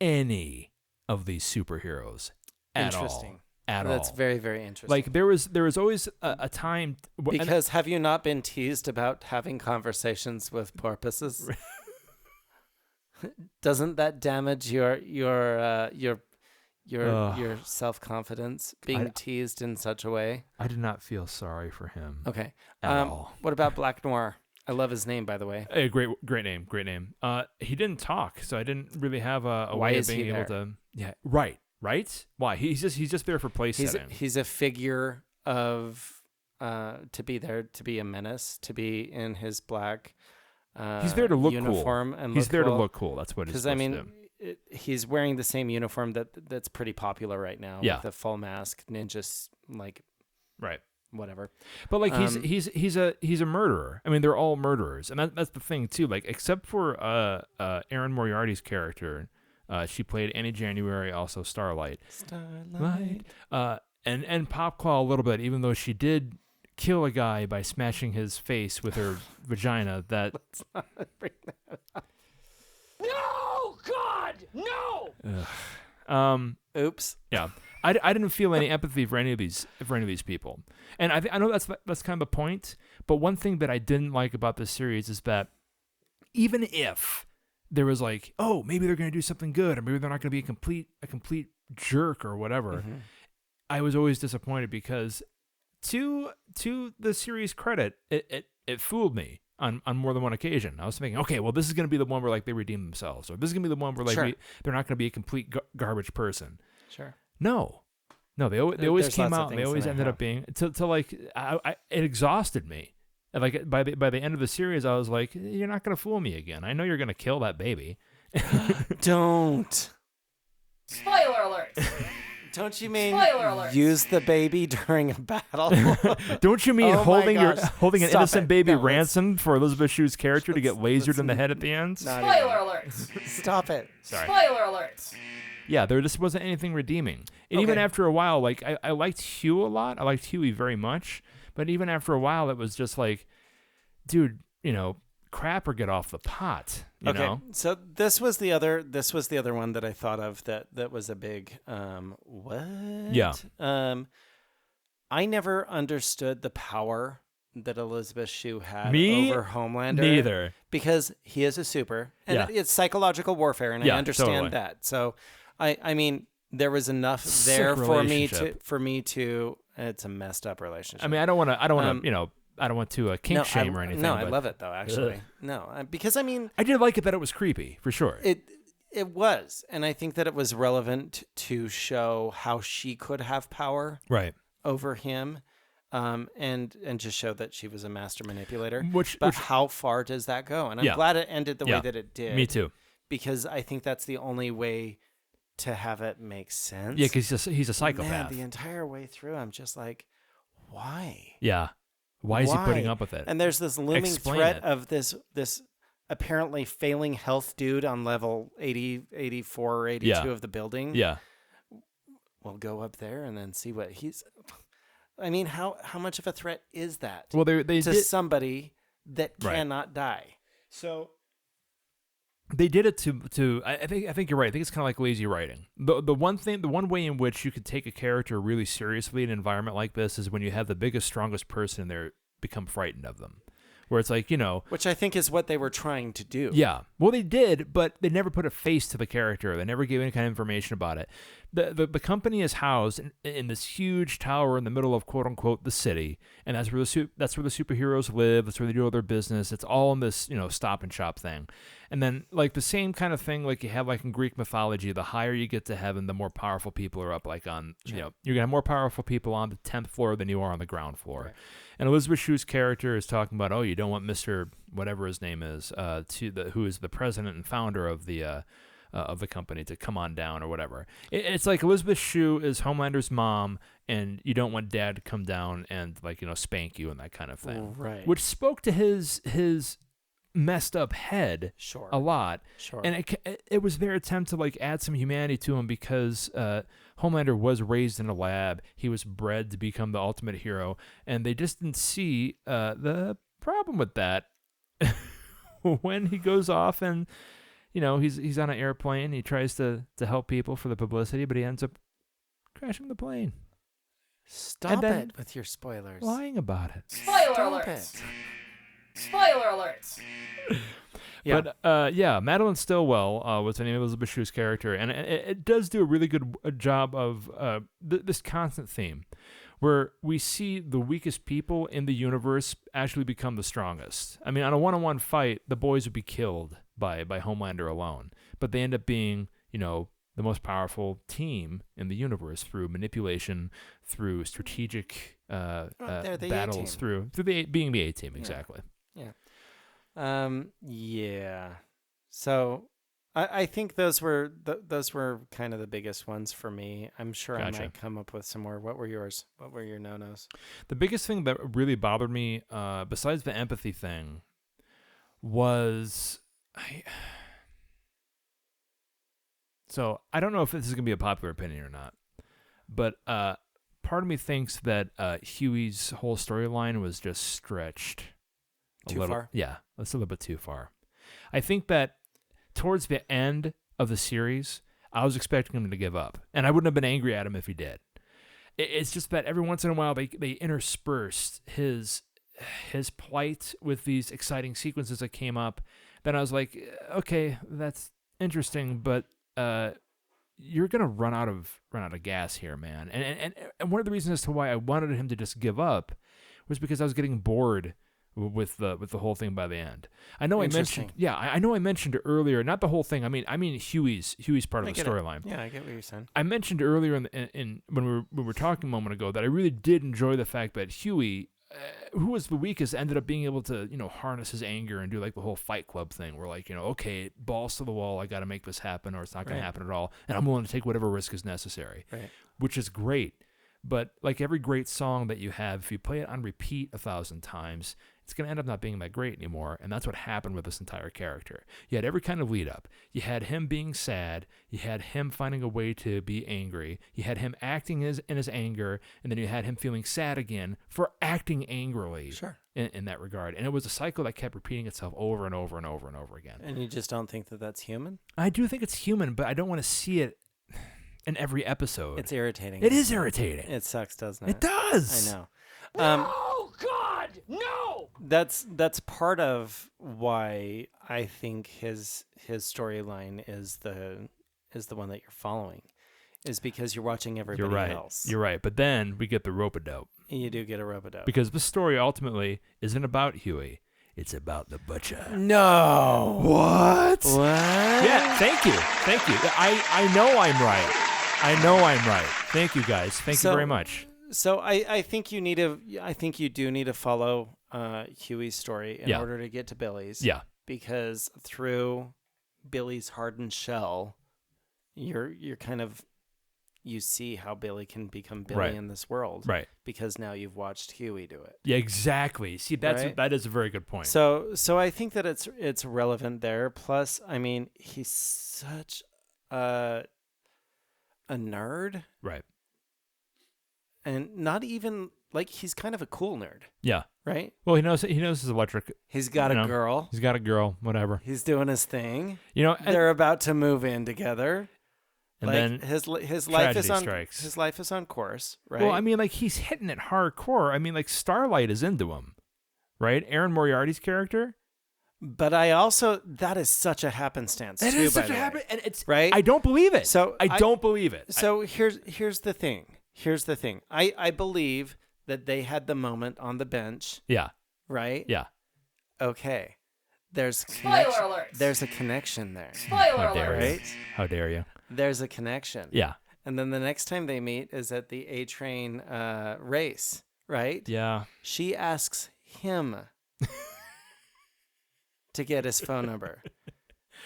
any of these superheroes at all. Interesting. At That's all. very, very interesting. Like there was always a time and- Because have you not been teased about having conversations with porpoises? Doesn't that damage your self confidence being teased in such a way? I did not feel sorry for him. Okay. At all. What about Black Noir? I love his name, by the way. Hey, great name. He didn't talk, so I didn't really have a Why way is of being he able there? to. Yeah, right. Why? He's just there for place setting. He's a figure of to be there, to be a menace, to be in his black He's there to look uniform cool. and He's look there cool. to look cool. That's what he's Because supposed I to mean, do. he's wearing the same uniform that's pretty popular right now. Yeah. With the full mask, ninjas, like Right. whatever. But like Um, he's a murderer. I mean, they're all murderers, and that's the thing too. Like except for Erin Moriarty's character, she played Annie January, also Starlight. Starlight. And Popclaw a little bit, even though she did kill a guy by smashing his face with her vagina. That No! God! No! Oops. yeah, I didn't feel any empathy for any of these people, and I know that's kind of the point. But one thing that I didn't like about this series is that even if there was like, oh, maybe they're going to do something good, or maybe they're not going to be a complete jerk or whatever, I was always disappointed because to the series' credit, it fooled me on more than one occasion. I was thinking, okay, well, this is going to be the one where like they redeem themselves, or this is going to be the one where like Sure. they're not going to be a complete garbage person. Sure. No, they always There's came lots of out. And they things always that ended have. up being to like it exhausted me. And like by the end of the series, I was like, you're not going to fool me again. I know you're going to kill that baby. Don't. Spoiler alert! Don't you mean Spoiler alert. use the baby during a battle? Don't you mean Oh my holding gosh. holding an Stop innocent it. baby No, let's- ransomed for Elizabeth Shue's character to get lasered in the let's head at the end? not Spoiler alert! Stop it. Sorry. Spoiler alert! Yeah, there just wasn't anything redeeming. And even Okay. after a while, like I liked Hugh a lot. I liked Huey very much. But even after a while, it was just like, dude, crap or get off the pot. You know? So this was the other one that I thought of that was a big what? Yeah. I never understood the power that Elizabeth Shue had Me over Homelander. Neither. because he is a super, and Yeah. it's psychological warfare, and Yeah, I understand totally. that. So, I mean, there was enough Sick there relationship. for me to. It's a messed up relationship. I mean, I don't want to, I don't want to kink shame or anything. No, I but love it though. Actually, Ugh. no, because I mean, I did like it that it was creepy for sure. it was, and I think that it was relevant to show how she could have power Right. over him, and just show that she was a master manipulator. Which how far does that go? And I'm Yeah. glad it ended the Yeah. way that it did. Me too. Because I think that's the only way to have it make sense. Yeah, because he's a Man, psychopath. the entire way through, I'm just like, why? Yeah. Why is he putting up with it? And there's this looming Explain threat it. of this apparently failing health dude on level 80, 84, or 82 Yeah. of the building. Yeah. We'll go up there and then see what he's. I mean, how much of a threat is that? Well, they to did, somebody that Right. cannot die. so they did it to I think you're right. I think it's kind of like lazy writing. The one way in which you could take a character really seriously in an environment like this is when you have the biggest, strongest person in there become frightened of them. Where it's like, Which I think is what they were trying to do. Yeah. Well, they did, but they never put a face to the character. They never gave any kind of information about it. The company is housed in this huge tower in the middle of quote unquote the city, and that's where the superheroes live. That's where they do all their business. It's all in this stop and shop thing, and then like the same kind of thing like you have like in Greek mythology. The higher you get to heaven, the more powerful people are up. Like on you're gonna have more powerful people on the 10th floor than you are on the ground floor. Right. And Elizabeth Shue's character is talking about, oh, you don't want Mr. whatever his name is, who is the president and founder of the company to come on down or whatever. It's like Elizabeth Shue is Homelander's mom, and you don't want Dad to come down and spank you and that kind of thing. Right. Which spoke to his messed up head a lot. Sure. And it was their attempt to like add some humanity to him because Homelander was raised in a lab. He was bred to become the ultimate hero, and they just didn't see the problem with that when he goes off and he's on an airplane. He tries to help people for the publicity, but he ends up crashing the plane. Stop then it with your spoilers. Lying about it. Spoiler Stop alerts. it. Spoiler alerts. Yeah. But Madeline Stillwell was the name of Elizabeth Shue's character, and it does do a really good job of this constant theme, where we see the weakest people in the universe actually become the strongest. I mean, on a one-on-one fight, the boys would be killed by Homelander alone, but they end up being, the most powerful team in the universe through manipulation, through strategic They're the battles, A-team. through being the A-team, exactly. Yeah. So I think those were kind of the biggest ones for me. I'm sure Gotcha. I might come up with some more. What were yours? What were your no-nos? The biggest thing that really bothered me, besides the empathy thing, was so I don't know if this is gonna be a popular opinion or not, but part of me thinks that Huey's whole storyline was just stretched Too far? Yeah, that's a little bit too far. I think that towards the end of the series, I was expecting him to give up, and I wouldn't have been angry at him if he did. It's just that every once in a while they interspersed his plight with these exciting sequences that came up. Then I was like, okay, that's interesting, but you're gonna run out of gas here, man. And one of the reasons as to why I wanted him to just give up was because I was getting bored with the whole thing by the end. I know I mentioned, I know I mentioned earlier, not the whole thing. I mean Huey's part of the storyline. Yeah, I get what you're saying. I mentioned earlier in when we were talking a moment ago that I really did enjoy the fact that Huey, who was the weakest, ended up being able to harness his anger and do like the whole Fight Club thing, where like okay, balls to the wall, I got to make this happen, or it's not going to happen at all, and I'm willing to take whatever risk is necessary, which is great. But like every great song that you have, if you play it on repeat 1,000 times, it's going to end up not being that great anymore. And that's what happened with this entire character. You had every kind of lead up. You had him being sad. You had him finding a way to be angry. You had him acting in his anger. And then you had him feeling sad again for acting angrily. Sure. In that regard. And it was a cycle that kept repeating itself over and over and over and over again. And you just don't think that that's human? I do think it's human, but I don't want to see it in every episode. It's irritating. It is irritating. It sucks, doesn't it? It does. I know. No, God, no! that's part of why I think his storyline is the one that you're following, is because you're watching everybody else. You're right. But then we get the rope-a-dope. You do get a rope-a-dope. Because the story ultimately isn't about Huey. It's about the butcher. No. What? What? Yeah, thank you. I know I'm right. Thank you, guys. Thank you very much. So I think you do need to follow Huey's story in order to get to Billy's. Yeah. Because through Billy's hardened shell, you're kind of, you see how Billy can become Billy in this world. Right. Because now you've watched Huey do it. Yeah, exactly. See, that is a very good point. So I think that it's relevant there. Plus, I mean, he's such a nerd. Right. And not even like, he's kind of a cool nerd. Yeah. Right? Well, he knows his electric. He's got a girl. He's got a girl, whatever. He's doing his thing. They're about to move in together. And like, then his life is on strikes. His life is on course, right? Well, I mean, like, he's hitting it hardcore. I mean, like, Starlight is into him, right? Aaron Moriarty's character. But that is such a happenstance. It too, is by such a the way. happen, and it's right. I don't believe it. So I don't believe it. So here's the thing. I believe that they had the moment on the bench. Yeah. Right. Yeah. Okay. There's alert. There's a connection there. Spoiler alert. Right. How dare you? There's a connection. Yeah. And then the next time they meet is at the A Train race, right? Yeah. She asks him to get his phone number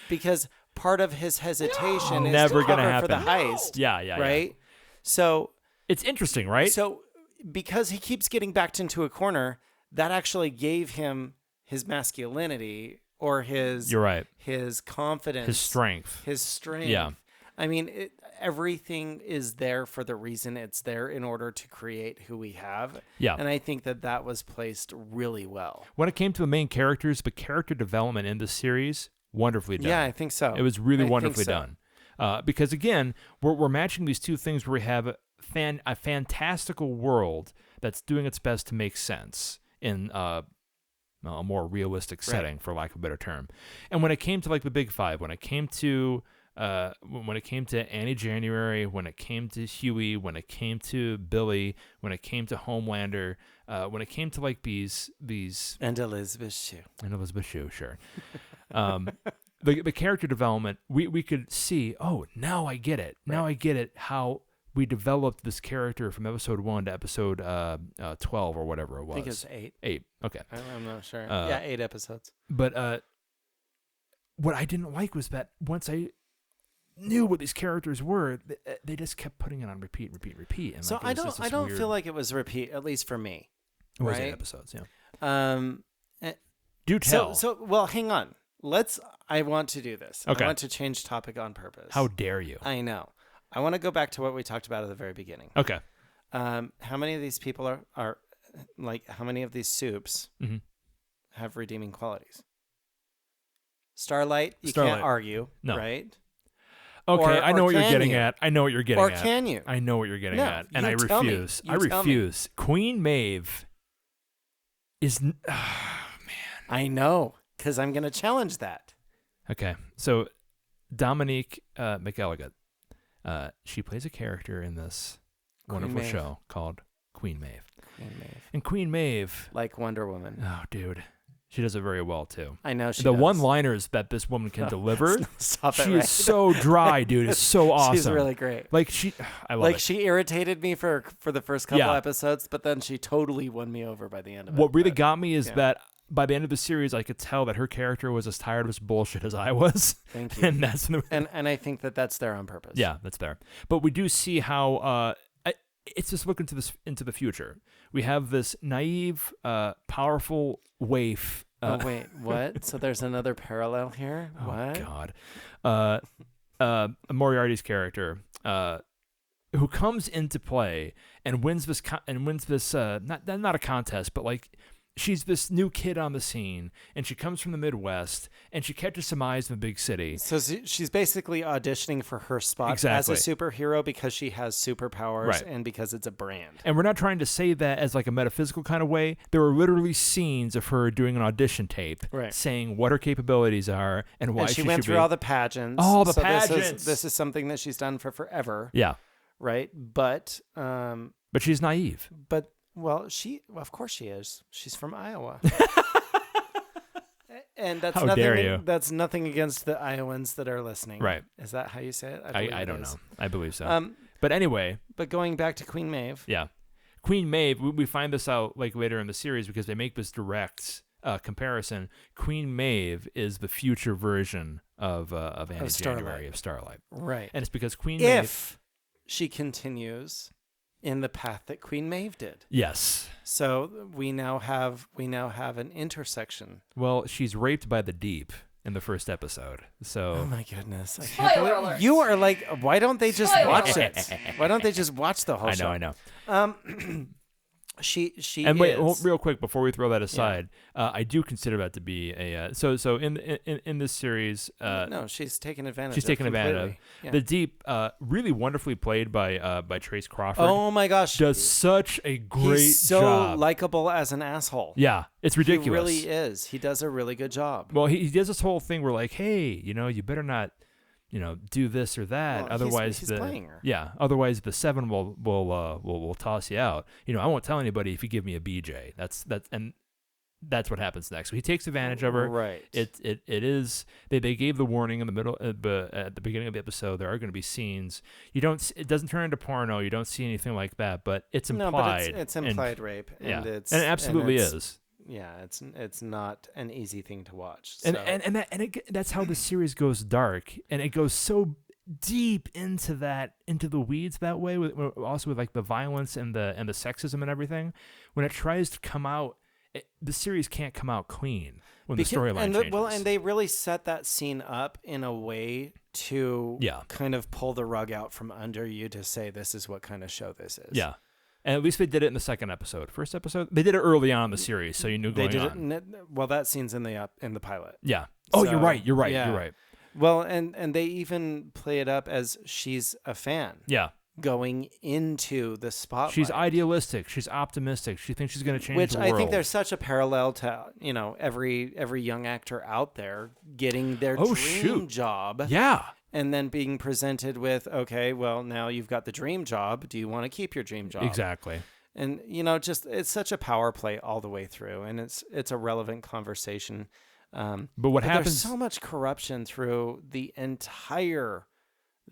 because part of his hesitation is never to gonna cover for the happen. heist. Yeah. Right? So it's interesting, right? So because he keeps getting backed into a corner, that actually gave him his masculinity or his You're right. his confidence, His strength. Yeah. I mean, everything is there for the reason it's there, in order to create who we have. Yeah. And I think that was placed really well. When it came to the main characters, but character development in this series, wonderfully done. Yeah, I think so. It was really I wonderfully think so. done. Because again, we're matching these two things where we have a fantastical world that's doing its best to make sense in a more realistic setting, for lack of a better term. And when it came to like the Big Five, when it came to Annie January, when it came to Huey, when it came to Billy, when it came to Homelander, when it came to like these and Elizabeth Shue, sure. The character development, we could see, oh, now I get it. Now I get it, how we developed this character from episode 1 to episode 12 or whatever it was. I think it's 8. 8, okay. I'm not sure. 8 episodes. But what I didn't like was that once I knew what these characters were, they just kept putting it on repeat. And so like, I don't feel like it was repeat, at least for me. It was right? 8 episodes, yeah. Do tell. So well, hang on. I want to do this. Okay. I want to change topic on purpose. How dare you? I know. I want to go back to what we talked about at the very beginning. Okay. How many of these people are like, how many of these soups have redeeming qualities? Starlight, you can't argue, right? Okay, I know what you're getting at. Or can you? I know what you're getting at, and I tell me. refuse. I refuse. Queen Maeve is... man. I know, because I'm going to challenge that. Okay, so Dominique McElligott, she plays a character in this wonderful show called Queen Maeve. And Queen Maeve... like Wonder Woman. Oh, dude. She does it very well, too. I know she The does. one-liners that this woman can deliver, Stop it, she right? is so dry, dude. It's so awesome. She's really great. Like, I love it. She irritated me for the first couple episodes, but then she totally won me over by the end of it. What really got me is that by the end of the series, I could tell that her character was as tired of this bullshit as I was. Thank you. And that's and I think that's there on purpose. Yeah, that's there. But we do see how it's just looking into the future. We have this naive, powerful waif. Oh wait, what? So there's another parallel here? What? Oh God. Moriarty's character, who comes into play and wins this not a contest, but like she's this new kid on the scene, and she comes from the Midwest, and she catches some eyes in the big city. So she's basically auditioning for her spot Exactly. as a superhero because she has superpowers Right. and because it's a brand. And we're not trying to say that as like a metaphysical kind of way. There are literally scenes of her doing an audition tape, Right. saying what her capabilities are and why And she she went should through be. all the pageants. All the So pageants. This is something that she's done for forever, Yeah, right? But but she's naive. well, of course she is. She's from Iowa. And that's How nothing. dare you. That's nothing against the Iowans that are listening. Right. Is that how you say it? I believe don't it is. know. I believe so. But anyway, But going back to Queen Maeve. yeah. Queen Maeve, we find this out like later in the series because they make this direct comparison. Queen Maeve is the future version of Annie January, of Starlight. Right. And it's because Queen Maeve... If she continues in the path that Queen Maeve did. Yes. So we now have an intersection. Well, she's raped by the Deep in the first episode. So Oh my goodness. I Spoiler can't believe- alert. You are like, why don't they just Spoiler watch alert. it? Why don't they just watch the whole I show? know. She And wait, is. real quick before we throw that aside, I do consider that to be a so in this series. No, she's taken advantage. She's taken advantage of. completely. Yeah. The Deep, really wonderfully played by Trace Crawford. Oh my gosh, does such a great he's so job. likable as an asshole. Yeah, it's ridiculous. He really is. He does a really good job. Well, he does this whole thing where like, hey, you better not, do this or that. Well, otherwise, he's playing her. Yeah, otherwise the Seven will toss you out. I won't tell anybody if you give me a BJ. That's what happens next. So he takes advantage of her. Right. It is. They gave the warning in the middle, at the beginning of the episode. There are going to be scenes. It doesn't turn into porno. You don't see anything like that, but it's implied. No, but it's implied and, rape. Yeah, And it absolutely is. Yeah, it's not an easy thing to watch. And So. that's how the series goes dark, and it goes so deep into the weeds that way. Also with like the violence and the sexism and everything. When it tries to come out, the series can't come out clean when the storyline changes. And they really set that scene up in a way to kind of pull the rug out from under you to say this is what kind of show this is. Yeah. And at least they did it in the second episode. First episode, they did it early on in the series, so you knew They going did on. it. Well, that scene's in the pilot. Yeah. Oh, So, you're right. You're yeah. right. Well, and they even play it up as she's a fan. Yeah. Going into the spotlight. She's idealistic. She's optimistic. She thinks she's going to change Which the world. I think there's such a parallel to every young actor out there getting their dream job. Yeah. And then being presented with, okay, well, now you've got the dream job. Do you want to keep your dream job? Exactly. And just it's such a power play all the way through, and it's a relevant conversation. But what happens? There's so much corruption through the entire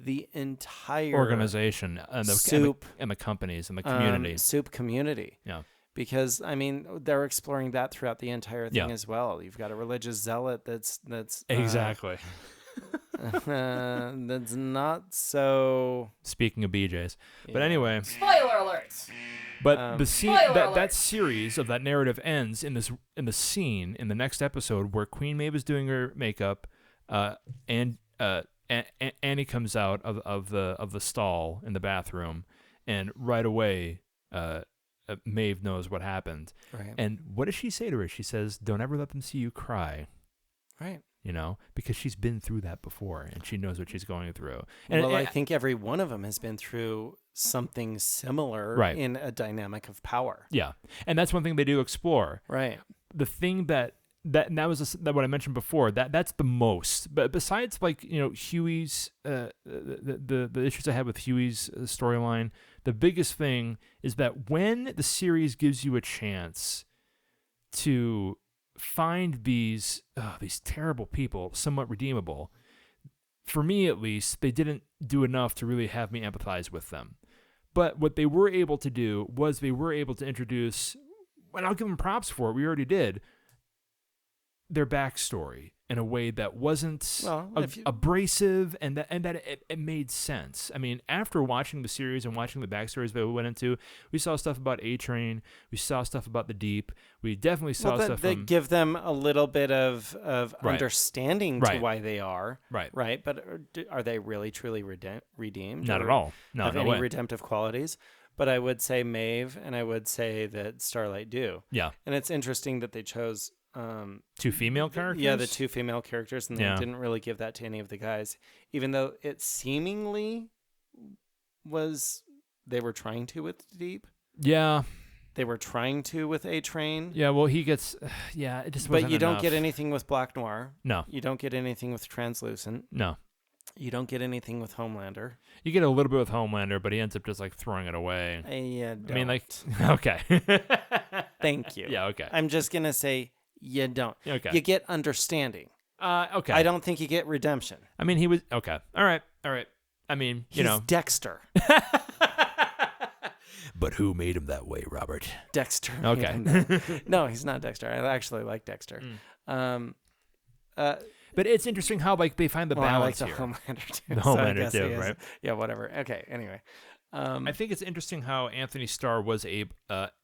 organization and soup and the companies and the community. Soup community. Yeah. Because they're exploring that throughout the entire thing Yeah. as well. You've got a religious zealot that's Exactly. that's not so. Speaking of BJs, but anyway. Spoiler alerts. But the scene Spoiler that alert. series of that narrative ends in the scene in the next episode where Queen Maeve is doing her makeup, and Annie comes out of the stall in the bathroom, and right away, Maeve knows what happened. Right. And what does she say to her? She says, "Don't ever let them see you cry." Right. Because she's been through that before and she knows what she's going through. And I think every one of them has been through something similar in a dynamic of power. Yeah. And that's one thing they do explore. Right. The thing that was what I mentioned before, that's the most. But besides Huey's, the issues I had with Huey's storyline, the biggest thing is that when the series gives you a chance to find these terrible people somewhat redeemable, for me at least, they didn't do enough to really have me empathize with them. But what they were able to do was they were able to introduce, and I'll give them props for it, we already did, their backstory in a way that wasn't abrasive and that it made sense. I mean, after watching the series and watching the backstories that we went into, we saw stuff about A-Train, we saw stuff about the Deep, we definitely saw stuff that from... give them a little bit of understanding to Right. why they are. Right. But are they really, truly redeemed? Not or at all. No, have no any way. redemptive qualities? but I would say Maeve, and I would say that Starlight do. Yeah. And it's interesting that they chose 2 female characters? Yeah, the 2 female characters, and they Yeah. didn't really give that to any of the guys, even though it seemingly was they were trying to with Deep. Yeah. They were trying to with A-Train. Yeah, well, he gets... Yeah, it just wasn't But you don't enough. get anything with Black Noir. No. You don't get anything with Translucent. No. You don't get anything with Homelander. You get a little bit with Homelander, but he ends up just, like, throwing it away. Don't. I mean, like... Okay. Thank you. Yeah, okay. I'm just going to say you don't. Okay. You get understanding. Okay. I don't think you get redemption. I mean, he was... Okay. All right. I mean, you He's know... Dexter. But who made him that way, Robert? Dexter. Okay. No, he's not Dexter. I actually like Dexter. But it's interesting how like they find the balance I like the here. Homelander too. The so I Homelander guess too, he is. right? Yeah, whatever. Okay. Anyway, I think it's interesting how Anthony Starr was able.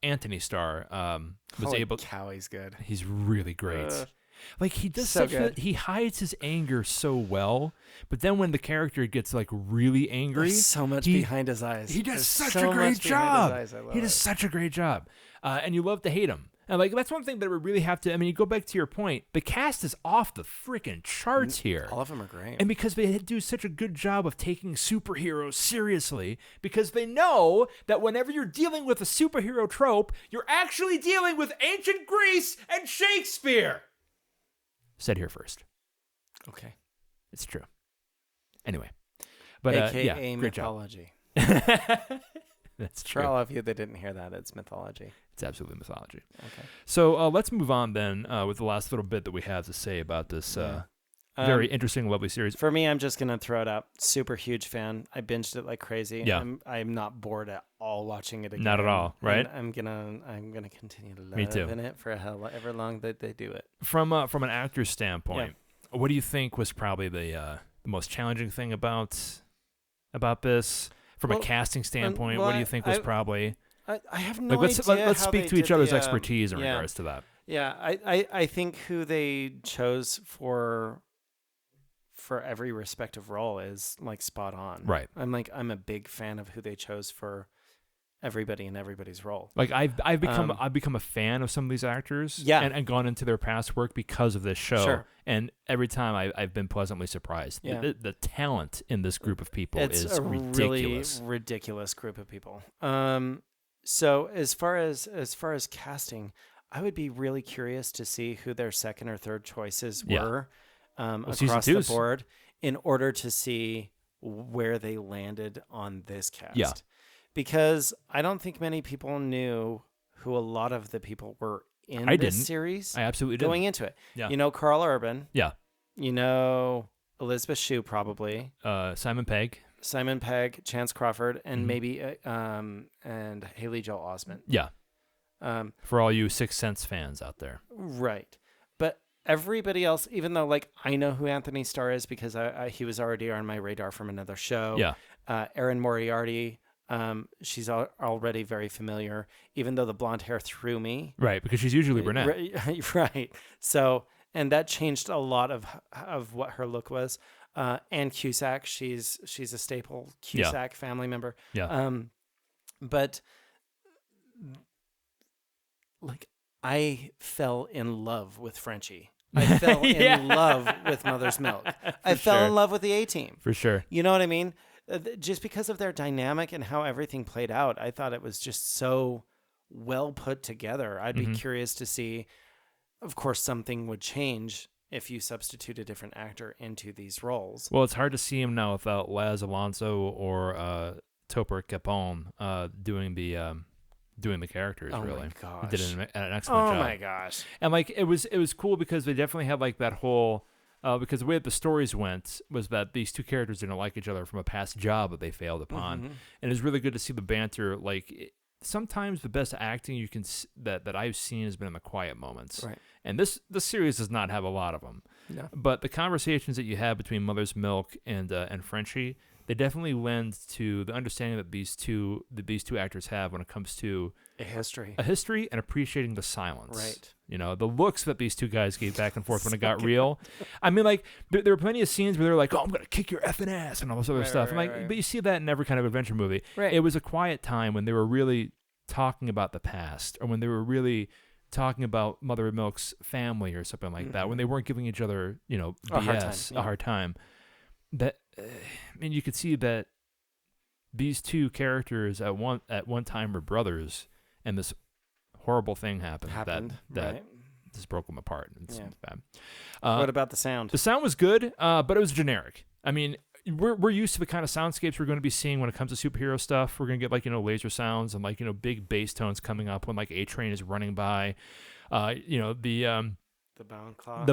Anthony Starr was holy able. cow, he's good. He's really great. Like he does so such a, good. he hides his anger so well, but then when the character gets like really angry, There's so much behind his eyes. He does There's such so a great much behind job. his eyes. I love He does it. such a great job, and you love to hate him. And like that's one thing that we really have to. I mean, you go back to your point. The cast is off the freaking charts here. All of them are great. And because they do such a good job of taking superheroes seriously, because they know that whenever you're dealing with a superhero trope, you're actually dealing with ancient Greece and Shakespeare. Said here first. Okay. It's true. Anyway. But AKA yeah, great job. mythology. That's For true. all of you that didn't hear that, it's mythology. It's absolutely mythology. Okay. So let's move on then with the last little bit that we have to say about this very interesting, lovely series. For me, I'm just gonna throw it out. Super huge fan. I binged it like crazy. Yeah. I'm not bored at all watching it again. Not at all, right? And I'm gonna continue to love Me too. in it for however long that they do it. From an actor's standpoint, what do you think was probably the most challenging thing about this? From a casting standpoint, what do you think was probably? I have no like, idea. Let's how speak they to each did other's the, expertise in regards to that. Yeah, I think who they chose for every respective role is like spot on. Right. I'm a big fan of who they chose for everybody in everybody's role. Like I've become a fan of some of these actors. Yeah. And gone into their past work because of this show. Sure. And every time I've been pleasantly surprised. Yeah. The talent in this group of people It's is a ridiculous. really ridiculous group of people. So as far as casting, I would be really curious to see who their second or third choices were across the board in order to see where they landed on this cast. Yeah. Because I don't think many people knew who a lot of the people were in this series. I absolutely didn't. Going into it. Yeah. You know Carl Urban. Yeah. You know Elizabeth Shue probably. Simon Pegg, Chance Crawford, and maybe and Haley Joel Osment. Yeah. For all you Sixth Sense fans out there. Right. But everybody else, even though like I know who Anthony Starr is because he was already on my radar from another show. Yeah. Erin Moriarty, she's already very familiar, even though the blonde hair threw me. Right, because she's usually brunette. Right. So, and that changed a lot of what her look was. Ann Cusack, she's a staple Cusack family member. Yeah. But like I fell in love with Frenchie. I fell in love with Mother's Milk. I fell in love with the A-Team. For sure. You know what I mean? Just because of their dynamic and how everything played out, I thought it was just so well put together. I'd be curious to see, of course, something would change if you substitute a different actor into these roles. Well, it's hard to see him now without Laz Alonso or Topher Capone doing the characters. Oh really, my gosh, he did an excellent job. Oh my gosh, and like it was cool because they definitely had like that whole. Because the way that the stories went was that these two characters didn't like each other from a past job that they failed upon, and it's really good to see the banter. Like sometimes the best acting you can that I've seen has been in the quiet moments, right? And this series does not have a lot of them. No. But the conversations that you have between Mother's Milk and Frenchie, they definitely lend to the understanding that these two actors have when it comes to a history and appreciating the silence. Right. You know, the looks that these two guys gave back and forth when it got real. I mean, like, there were plenty of scenes where they're like, "Oh, I'm gonna kick your effing ass" and all this other stuff. But you see that in every kind of adventure movie. Right. It was a quiet time when they were really talking about the past, or when they were really talking about Mother Milk's family or something like that. When they weren't giving each other, you know, BS, a hard time. That, I mean, you could see that these two characters at one time were brothers, and this horrible thing happened that right. just broke them apart. It's bad. What about the sound? The sound was good, but it was generic. I mean, we're used to the kind of soundscapes we're going to be seeing when it comes to superhero stuff. We're going to get, like, you know, laser sounds and, like, you know, big bass tones coming up when, like, A-Train is running by. You know, the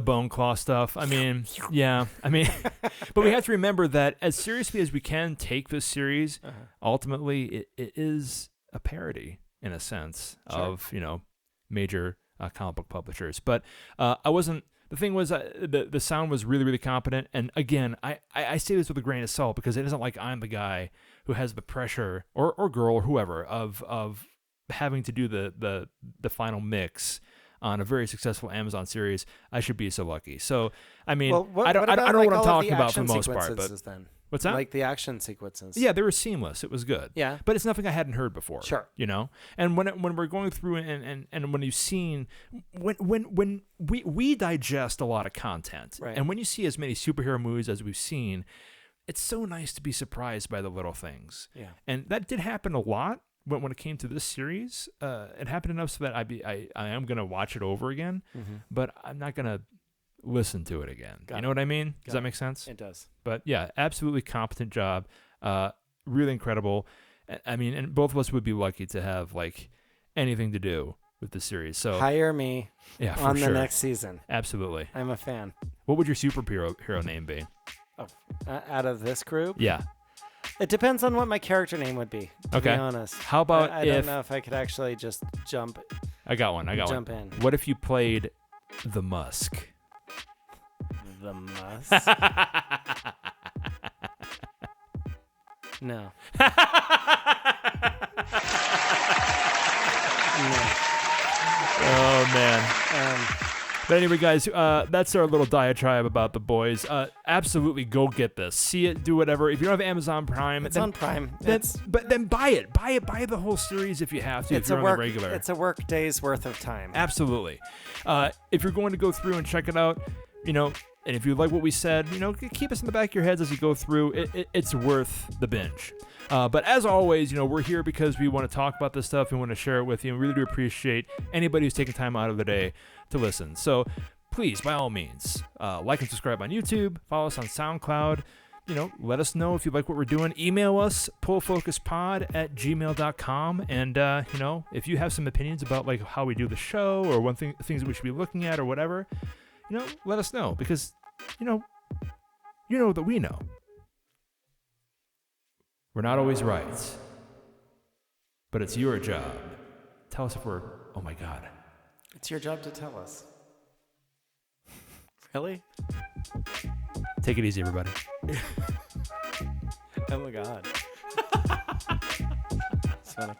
bone claw stuff. I mean, yeah. I mean, but we have to remember that as seriously as we can take this series, ultimately it is a parody in a sense of, you know, major comic book publishers. But the thing was, the sound was really, really competent. And again, I say this with a grain of salt, because it isn't like I'm the guy who has the pressure, or girl or whoever, of having to do the final mix on a very successful Amazon series. I should be so lucky. So, I mean, I don't know what I'm talking about for the most part. But then? What's that? Like the action sequences. Yeah, they were seamless. It was good. Yeah. But it's nothing I hadn't heard before. Sure. You know? And when we're going through and when you've seen, when we digest a lot of content, right. And when you see as many superhero movies as we've seen, it's so nice to be surprised by the little things. Yeah. And that did happen a lot when it came to this series. It happened enough so that I am going to watch it over again, but I'm not going to listen to it again. You know what I mean? Does that make sense? It does. But yeah, absolutely competent job. Really incredible. I mean, and both of us would be lucky to have, like, anything to do with the series. So hire me on the next season. Absolutely. I'm a fan. What would your superhero name be? Oh, out of this group? Yeah. It depends on what my character name would be, to be honest. How about I don't know if I could actually just jump. I got one. Jump in. What if you played the Musk? The Musk? No. Oh, man. But anyway, guys, that's our little diatribe about The Boys. Absolutely go get this. See it, do whatever. If you don't have Amazon Prime, it's on Prime. Then buy it. Buy the whole series if you have to. If you're on the regular. It's a work day's worth of time. Absolutely. If you're going to go through and check it out, you know, and if you like what we said, you know, keep us in the back of your heads as you go through. It's worth the binge. But as always, you know, we're here because we want to talk about this stuff. We want to share it with you. And we really do appreciate anybody who's taking time out of the day to listen. So please, by all means, like and subscribe on YouTube. Follow us on SoundCloud. You know, let us know if you like what we're doing. Email us, pullfocuspod@gmail.com. And, you know, if you have some opinions about, like, how we do the show or things that we should be looking at or whatever, you know, let us know. Because, you know that we know. We're not always right, but it's your job. Tell us if we're, oh my God. It's your job to tell us. Really? Take it easy, everybody. Oh my God. It's funny.